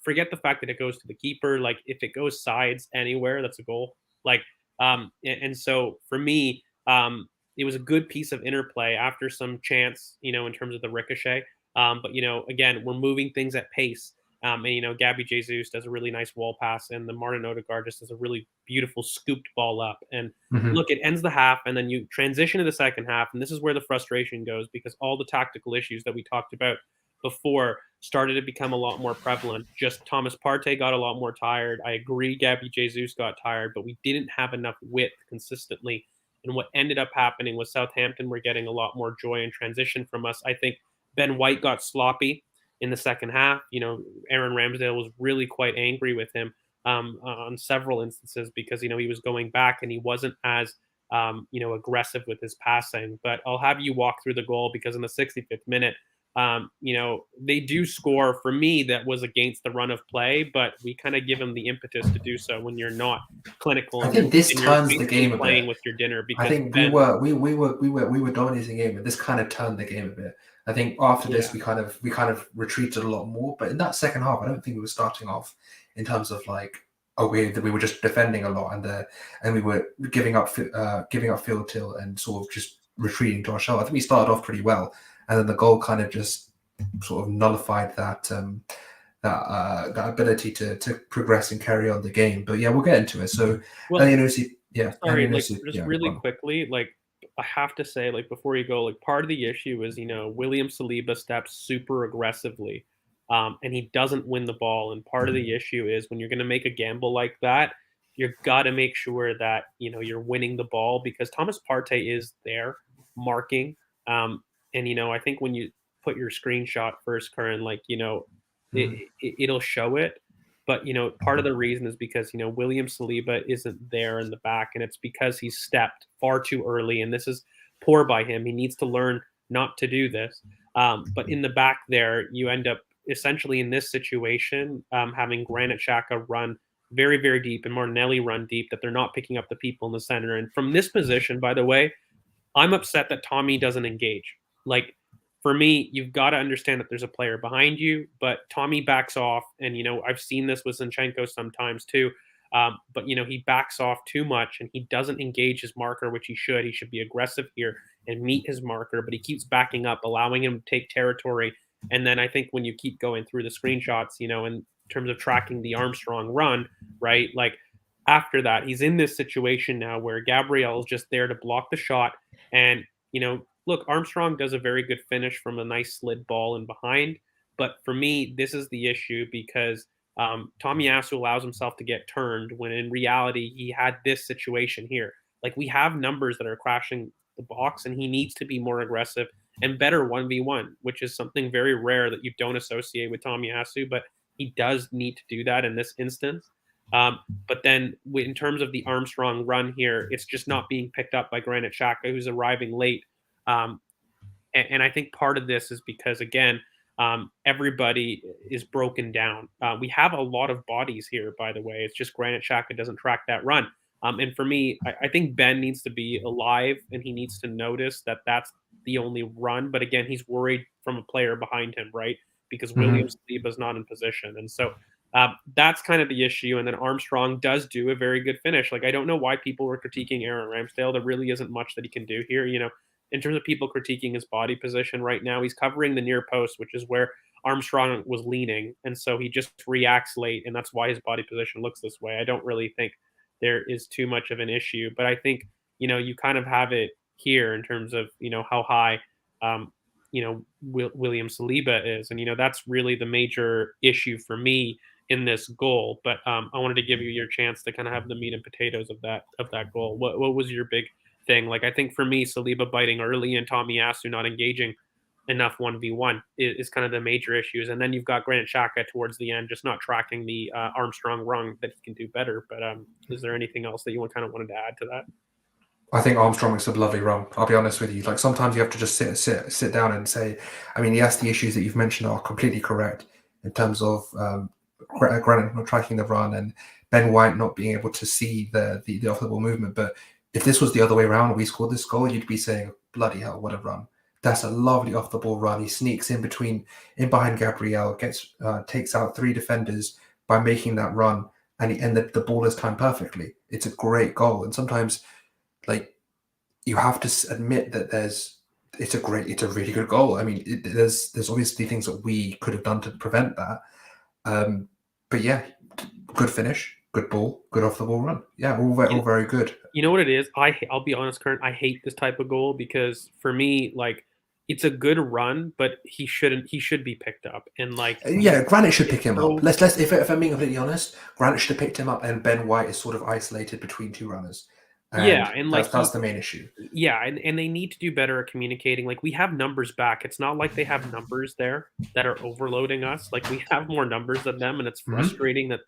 forget the fact that it goes to the keeper. Like if it goes sides anywhere, that's a goal. Like and so for me, it was a good piece of interplay after some chance, in terms of the ricochet. But again, we're moving things at pace. And Gabby Jesus does a really nice wall pass, and the Martin Odegaard just does a really beautiful scooped ball up. And Hmm. look, it ends the half, and then you transition to the second half, and this is where the frustration goes because all the tactical issues that we talked about before started to become a lot more prevalent. Just Thomas Partey got a lot more tired. I agree, Gabby Jesus got tired, but we didn't have enough width consistently. And what ended up happening was Southampton were getting a lot more joy and transition from us. I think Ben White got sloppy in the second half. Aaron Ramsdale was really quite angry with him on several instances because he was going back and he wasn't as aggressive with his passing. But I'll have you walk through the goal because in the 65th minute, they do score for me that was against the run of play, but we kind of give them the impetus to do so when you're not clinical I and you're think this and you're turns the basically game a bit. playing with your dinner I because think then we were dominating the game, and this kind of turned the game a bit. I think after this yeah. we kind of retreated a lot more. But in that second half, I don't think we were starting off in terms of like, oh, we were just defending a lot, and we were giving up field till and sort of just retreating to our shell. I think we started off pretty well, and then the goal kind of just sort of nullified that ability to progress and carry on the game. But yeah, we'll get into it. So, Well, sorry, like just yeah, go really on. quickly, like I have to say, like before you go, like part of the issue is William Saliba steps super aggressively, and he doesn't win the ball. And part of the issue is when you're going to make a gamble like that, you've got to make sure that you're winning the ball because Thomas Partey is there marking, and I think when you put your screenshot first, Curran, like Mhm. it'll show it. But part of the reason is because William Saliba isn't there in the back, and it's because he's stepped far too early, and this is poor by him. He needs to learn not to do this. But in the back there, you end up essentially in this situation having Granit Xhaka run very, very deep and Martinelli run deep that they're not picking up the people in the center. And from this position, by the way, I'm upset that Tommy doesn't engage. Like for me, you've got to understand that there's a player behind you, but Tommy backs off, and I've seen this with Zinchenko sometimes too. But he backs off too much, and he doesn't engage his marker, which he should. He should be aggressive here and meet his marker, but he keeps backing up, allowing him to take territory. And then I think when you keep going through the screenshots, in terms of tracking the Armstrong run, right? Like after that, he's in this situation now where Gabriel is just there to block the shot and, look, Armstrong does a very good finish from a nice slid ball in behind. But for me, this is the issue because Tomiyasu allows himself to get turned when in reality, he had this situation here. Like we have numbers that are crashing the box, and he needs to be more aggressive and better 1v1, which is something very rare that you don't associate with Tomiyasu, but he does need to do that in this instance. But then, in terms of the Armstrong run here, it's just not being picked up by Granit Xhaka, who's arriving late. Um, and I think part of this is because, again, everybody is broken down. We have a lot of bodies here, by the way. It's just Granit Xhaka doesn't track that run. And for me, I think Ben needs to be alive and he needs to notice that that's the only run. But again, he's worried from a player behind him, right? Because William Mhm. Saliba is not in position. And so that's kind of the issue. And then Armstrong does do a very good finish. Like, I don't know why people were critiquing Aaron Ramsdale. There really isn't much that he can do here. In terms of people critiquing his body position right now, he's covering the near post, which is where Armstrong was leaning. And so he just reacts late. And that's why his body position looks this way. I don't really think there is too much of an issue. But I think, you kind of have it here in terms of, how high, William Saliba is. And, that's really the major issue for me in this goal. But I wanted to give you your chance to kind of have the meat and potatoes of that goal. What was your big thing? Like I think for me, Saliba biting early and Tomiyasu not engaging enough 1v1 is kind of the major issues. And then you've got Granit Xhaka towards the end, just not tracking the Armstrong rung that he can do better. But is there anything else that you kind of wanted to add to that? I think Armstrong makes a lovely run. I'll be honest with you. Like sometimes you have to just sit down and say. I mean, yes, the issues that you've mentioned are completely correct in terms of Granit not tracking the run and Ben White not being able to see the off the ball movement. But if this was the other way around and we scored this goal, you'd be saying, "Bloody hell, what a run!" That's a lovely off the ball run. He sneaks in behind Gabriel, takes out 3 defenders by making that run, and the ball is timed perfectly. It's a great goal, and sometimes like you have to admit that it's a really good goal. I mean, there's obviously things that we could have done to prevent that. But yeah, good finish, good ball, good off the ball run. Yeah, all very good. You know what it is? I'll be honest, Kurt. I hate this type of goal because for me, like, it's a good run, but he shouldn't. He should be picked up, and like, Yeah, Granit should pick him so up. Let's if I'm being completely honest, Granit should have picked him up, and Ben White is sort of isolated between 2 runners, yeah, and and like that's the main issue. yeah, and they need to do better at communicating. Like we have numbers back. It's not like they have numbers there that are overloading us. Like we have more numbers than them, and it's Mhm. frustrating that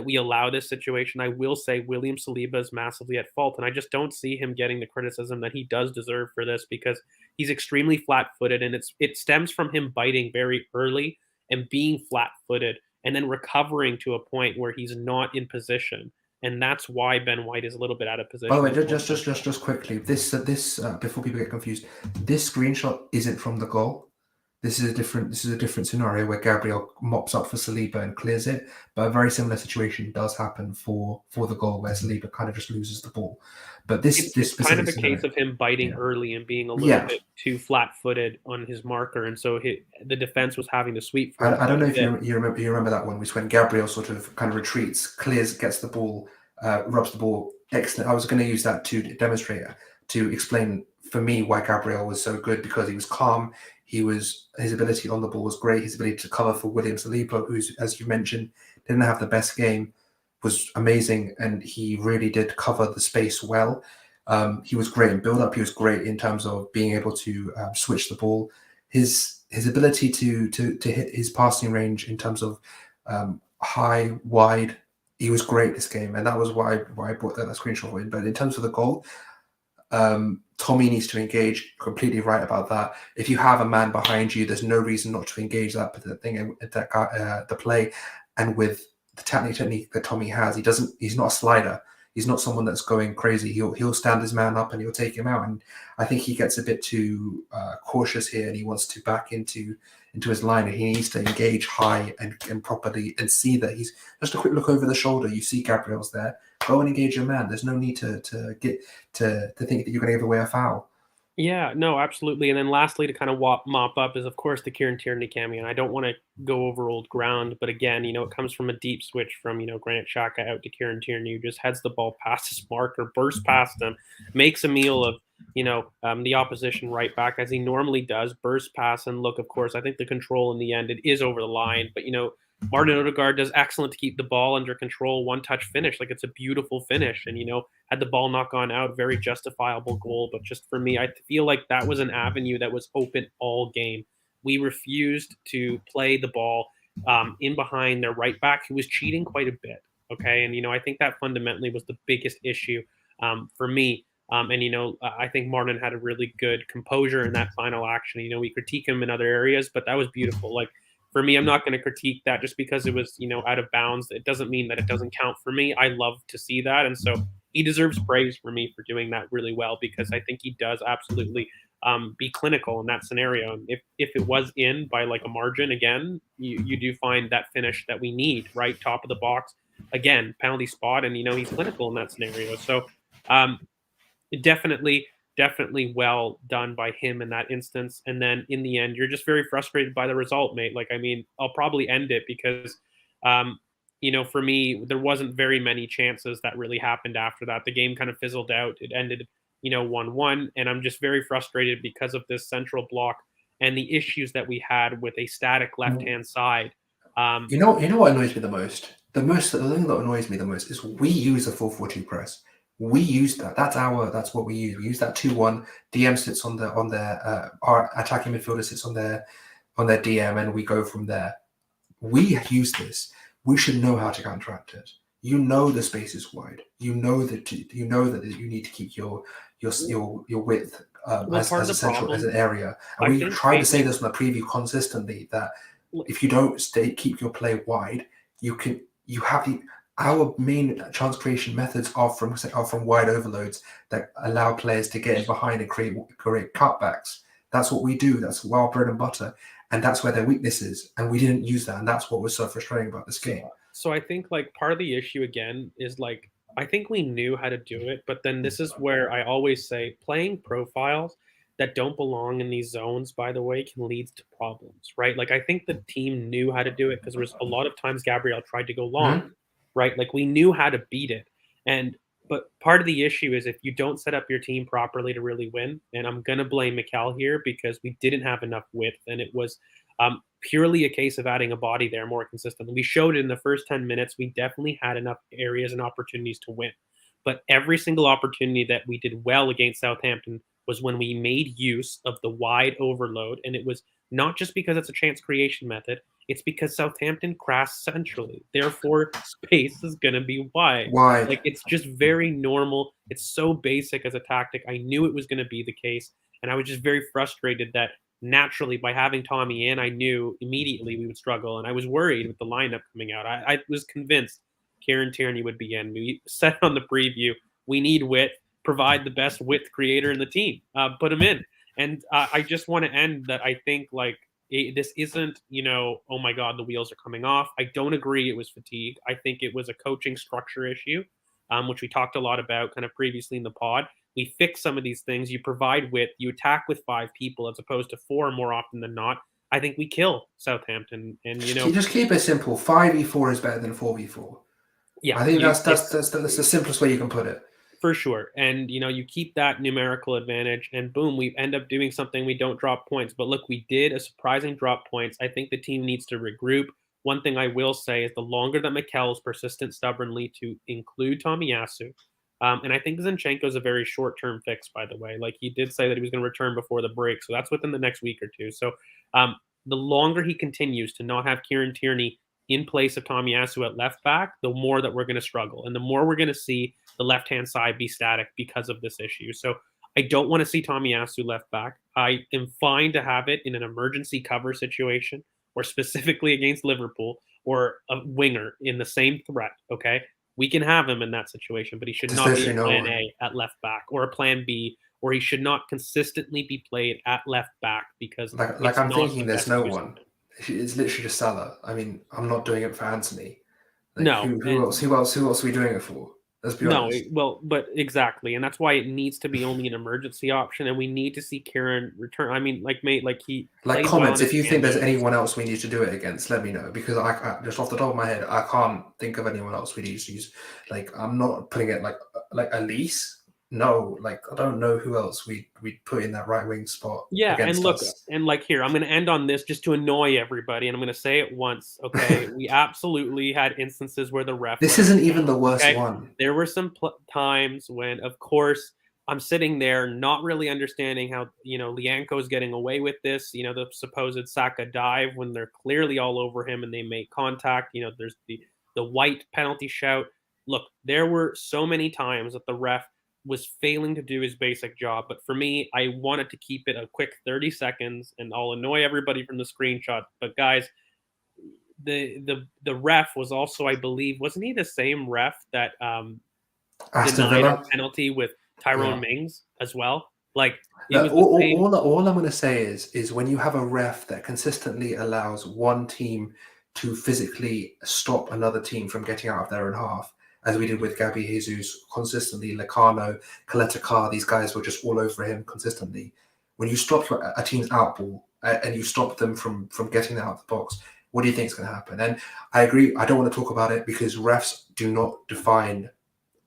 we allow this situation. I will say William Saliba is massively at fault, and I just don't see him getting the criticism that he does deserve for this because he's extremely flat-footed, and it stems from him biting very early and being flat-footed, and then recovering to a point where he's not in position, and that's why Ben White is a little bit out of By the way, position. just quickly, this before people get confused, this screenshot isn't from the goal. This is a different scenario where Gabriel mops up for Saliba and clears it, but a very similar situation does happen for the goal where Saliba kind of just loses the ball. But this It's kind of specific a case scenario, of him biting yeah, early and being a little yeah. bit too flat-footed on his marker, and so the defense was having to sweep for him I don't quite know a if bit. you remember that one, was when Gabriel sort of kind of retreats, clears, gets the ball, rubs the ball. Excellent. I was going to use that to demonstrate, to explain for me why Gabriel was so good, because he was calm. His ability on the ball was great. His ability to cover for William Saliba, who's, as you mentioned, didn't have the best game, was amazing, and he really did cover the space well. He was great in build up. He was great in terms of being able to switch the ball. His ability to hit his passing range in terms of high, wide, he was great this game, and that was why I brought that screenshot for him. But in terms of the goal, Tommy needs to engage. Completely right about that. If you have a man behind you, there's no reason not to engage the play, and with the technique that Tommy has, he's not a slider. He's not someone that's going crazy. He'll stand his man up and he'll take him out. And I think he gets a bit too cautious here, and he wants to back into his line, and he needs to engage high and properly and see that he's just a quick look over the shoulder. You see Gabriel's there. Go and engage your man. There's no need to think that you're going to give away a foul. Yeah, no, absolutely. And then lastly, to kind of mop up is, of course, the Kieran Tierney cameo. And I don't want to go over old ground, but again, it comes from a deep switch from, Granit Xhaka out to Kieran Tierney, who just heads the ball past his marker, bursts past him, makes a meal of, the opposition right back as he normally does, bursts past. And look, of course, I think the control in the end, it is over the line. But, Martin Odegaard does excellent to keep the ball under control, one-touch finish. Like, it's a beautiful finish. And, had the ball not gone out, very justifiable goal. But just for me, I feel like that was an avenue that was open all game. We refused to play the ball in behind their right back, who was cheating quite a bit. Okay. And, I think that fundamentally was the biggest issue for me. And, I think Martin had a really good composure in that final action. We critique him in other areas, but that was beautiful. Like, for me, I'm not going to critique that just because it was, out of bounds. It doesn't mean that it doesn't count for me. I love to see that. And so he deserves praise for me for doing that really well, because I think he does absolutely be clinical in that scenario. And if it was in by like a margin, again, you do find that finish that we need, right? Top of the box, again, penalty spot. And, he's clinical in that scenario. So um, definitely well done by him in that instance. And then in the end, you're just very frustrated by the result, mate. Like, I mean, I'll probably end it because, for me, there wasn't very many chances that really happened after that. The game kind of fizzled out. It ended, 1-1. And I'm just very frustrated because of this central block and the issues that we had with a static left-hand side. You know what annoys me the most? The thing that annoys me the most is we use a 4-4-2 press. We use that. That's what we use. We use that 2-1. DM sits on their our attacking midfielder sits on their DM, and we go from there. We use this. We should know how to counteract it. You know the space is wide. You know that you need to keep your width Well, part of as the essential as problem, an area. And I we think, tried to say maybe. this on the preview consistently that if you don't keep your play wide, you have the our main chance creation methods are from wide overloads that allow players to get in behind and create cutbacks. That's what we do. That's our bread and butter, and that's where their weakness is. And we didn't use that, and that's what was so frustrating about this game. So I think like part of the issue again is like I think we knew how to do it, but then this is where I always say playing profiles that don't belong in these zones, by the way, can lead to problems, right? Like I think the team knew how to do it because there was a lot of times Gabriel tried to go long, Mhm. right? Like we knew how to beat it. And but part of the issue is if you don't set up your team properly to really win, and I'm gonna blame Mikel here because we didn't have enough width, and it was purely a case of adding a body there more consistently. We showed it in the first 10 minutes. We definitely had enough areas and opportunities to win. But every single opportunity that we did well against Southampton was when we made use of the wide overload. And it was not just because it's a chance creation method, it's because Southampton crashed centrally. Therefore, space is going to be wide. Wide. Like it's just very normal. It's so basic as a tactic. I knew it was going to be the case. And I was just very frustrated that naturally by having Tommy in, I knew immediately we would struggle, and I was worried with the lineup coming out. I was convinced Kieran Tierney would be in. We said on the preview, we need width, provide the best width creator in the team, put him in. And I just want to end that. I think like this isn't, oh my God, the wheels are coming off. I don't agree it was fatigue. I think it was a coaching structure issue, which we talked a lot about kind of previously in the pod. We fix some of these things. You provide width. You attack with 5 people as opposed to 4 more often than not. I think we kill Southampton, and Just keep it simple. 5v4 is better than 4v4. yeah, I think it's that's the simplest way you can put it. for sure. And you keep that numerical advantage, and boom, we end up doing something. We don't drop points, but look, we did a surprising drop points. I think the team needs to regroup. One thing I will say is the longer that Mikel is persistent stubbornly to include Tomiyasu, and I think Zinchenko is a very short-term fix, by the way. Like he did say that he was going to return before the break, so that's within the next week or two. So the longer he continues to not have Kieran Tierney in place of Tomiyasu at left back, the more that we're going to struggle, and the more we're going to see the left-hand side be static because of this issue. So I don't want to see Tomiyasu left back. I am fine to have it in an emergency cover situation or specifically against Liverpool or a winger in the same threat. Okay. We can have him in that situation, but he should There's not be literally a no plan one. A at left back or a plan B, or he should not consistently be played at left back because Like it's I'm not thinking the there's best no use of one. him. It's literally just Salah. I mean, I'm not doing it for Anthony. Like No, who else? Who else are we doing it for? Let's be no, honest. well, but exactly, and that's why it needs to be only an emergency option, and we need to see Kieran return. I mean, like, mate, like he Like played well comments, in his if you think there's cameos. anyone else we need to do it against, let me know because just off the top of my head, I can't think of anyone else we need to use. Like I'm not putting it like Elise. No, like I don't know who else we put in that right wing spot Yeah, and against look, us. and like here, I'm going to end on this just to annoy everybody, and I'm going to say it once. Okay, we absolutely had instances where the ref This let us isn't even down. the worst Okay, one. there were some times when, of course, I'm sitting there not really understanding how Lianco's getting away with this. The supposed Saka dive when they're clearly all over him and they make contact. There's the white penalty shout. Look, there were so many times that the ref was failing to do his basic job. But for me, I wanted to keep it a quick 30 seconds, and I'll annoy everybody from the screenshot. But guys, the ref was also, I believe, wasn't he the same ref that Aston denied our Villa. penalty with Tyrone Yeah. Mings as well? Like it Look, was the same. all I'm going to say is when you have a ref that consistently allows one team to physically stop another team from getting out of their own half, as we did with Gabby Jesus consistently, Lecano, Coletta Carr, these guys were just all over him consistently. When you stop a team's outball and you stop them from getting out of the box, what do you think is going to happen? And I agree. I don't want to talk about it because refs do not define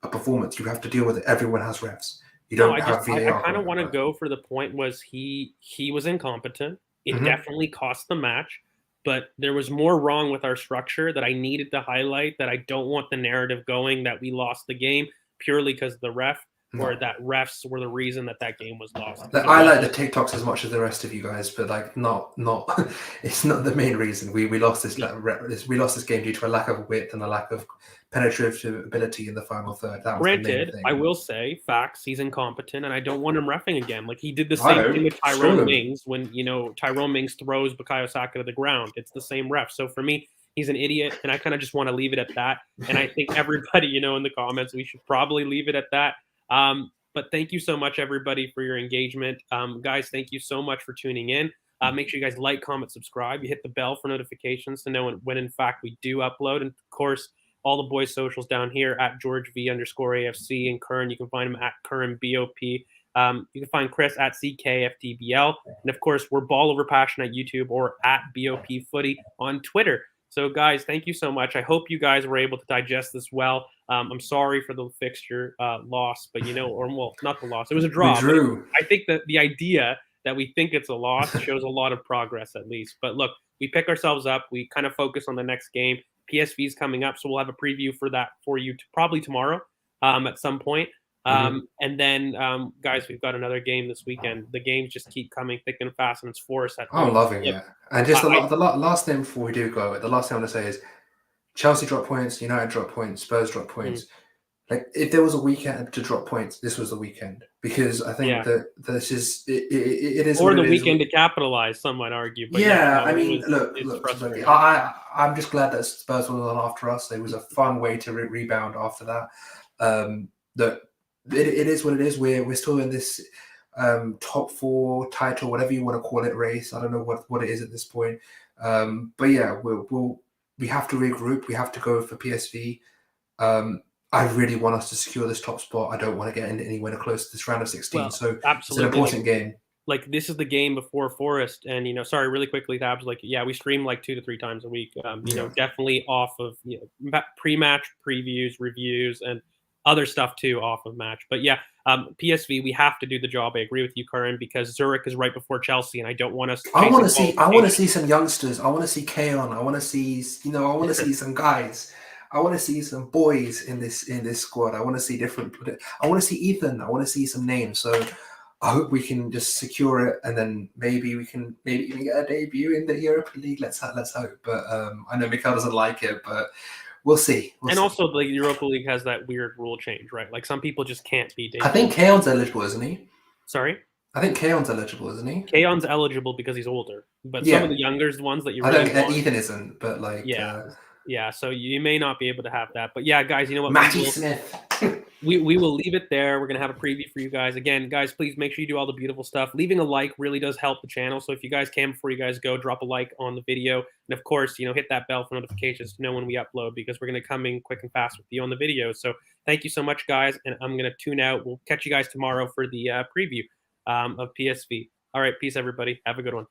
a performance. You have to deal with it. Everyone has refs. You No, don't I just have I VAR kind of going want to over. go for the point was he was incompetent. It Mm-hmm. definitely cost the match, but there was more wrong with our structure that I needed to highlight that I don't want the narrative going that we lost the game. purely because the ref, or No. that refs were the reason that that game was lost. I like the TikToks as much as the rest of you guys, but like not it's not the main reason. We lost this No. we lost this game due to a lack of width and a lack of penetrative ability in the final third. That was the main Granted, thing. I will say, facts, he's incompetent, and I don't want him reffing again. Like, he did the I same know. thing with Screw Tyrone him. Mings when, Tyrone Mings throws Bukayo Saka to the ground. It's the same ref. So for me, he's an idiot, and I kind of just want to leave it at that. And I think everybody, in the comments, we should probably leave it at that. But thank you so much, everybody, for your engagement. Guys, thank you so much for tuning in. Make sure you guys like, comment, subscribe. You hit the bell for notifications to know when in fact, we do upload. And, of course, all the boys' socials down here at GeorgeV_AFC and Curran. You can find him at Curran BoP. You can find Chris at CKFTBL. And, of course, we're Ball Over Passion at YouTube or at BoP Footy on Twitter. So, guys, thank you so much. I hope you guys were able to digest this well. I'm sorry for the fixture loss, but, well, not the loss. It was a draw. We drew. I think that the idea that we think it's a loss shows a lot of progress, at least. But, look, we pick ourselves up. We kind of focus on the next game. PSV is coming up, so we'll have a preview for that for you probably tomorrow at some point. And then, guys, we've got another game this weekend. The games just keep coming thick and fast, and it's Forest at home. I'm loving it. And just the last thing before we do go, the last thing I want to say is Chelsea drop points, United drop points, Spurs drop points. Like, if there was a weekend to drop points, this was the weekend, because I think that this is it is. Or the weekend to capitalize, some might argue. But I mean, look, I'm just glad that Spurs were on after us. It was a fun way to rebound after that. That it is what it is. We're still in this top four title, whatever you want to call it, race. I don't know what it is at this point. But yeah, we have to regroup. We have to go for PSV. I really want us to secure this top spot. I don't want to get anywhere close to this round of 16. Well, so absolutely. It's an important game. Like, this is the game before Forest, and sorry, really quickly, Tabs. Like, we stream like 2 to 3 times a week. Definitely off of pre-match previews, reviews, and other stuff too off of match. But PSV, we have to do the job. I agree with you, Curran, because Zurich is right before Chelsea, and I don't want us. I want to see some youngsters. I want to see Keon. I want to see I want to see some guys. I want to see some boys in this squad. I want to see different. I want to see Ethan. I want to see some names. So I hope we can just secure it, and then maybe we can even get a debut in the Europa League. Let's hope. But I know Mikhail doesn't like it, but we'll see. Also, the Europa League has that weird rule change, right? Like, some people just can't be debuted. I think Keon's eligible, isn't he? Sorry? I think Keon's eligible, isn't he? Keon's eligible because he's older, but some of the younger ones that you really want, Ethan isn't, but like so you may not be able to have that. But guys, you know what? Matty Smith. we will leave it there. We're going to have a preview for you guys. Again, guys, please make sure you do all the beautiful stuff. Leaving a like really does help the channel. So if you guys can, before you guys go, drop a like on the video. And of course, hit that bell for notifications to know when we upload, because we're going to come in quick and fast with you on the video. So thank you so much, guys. And I'm going to tune out. We'll catch you guys tomorrow for the preview of PSV. All right. Peace, everybody. Have a good one.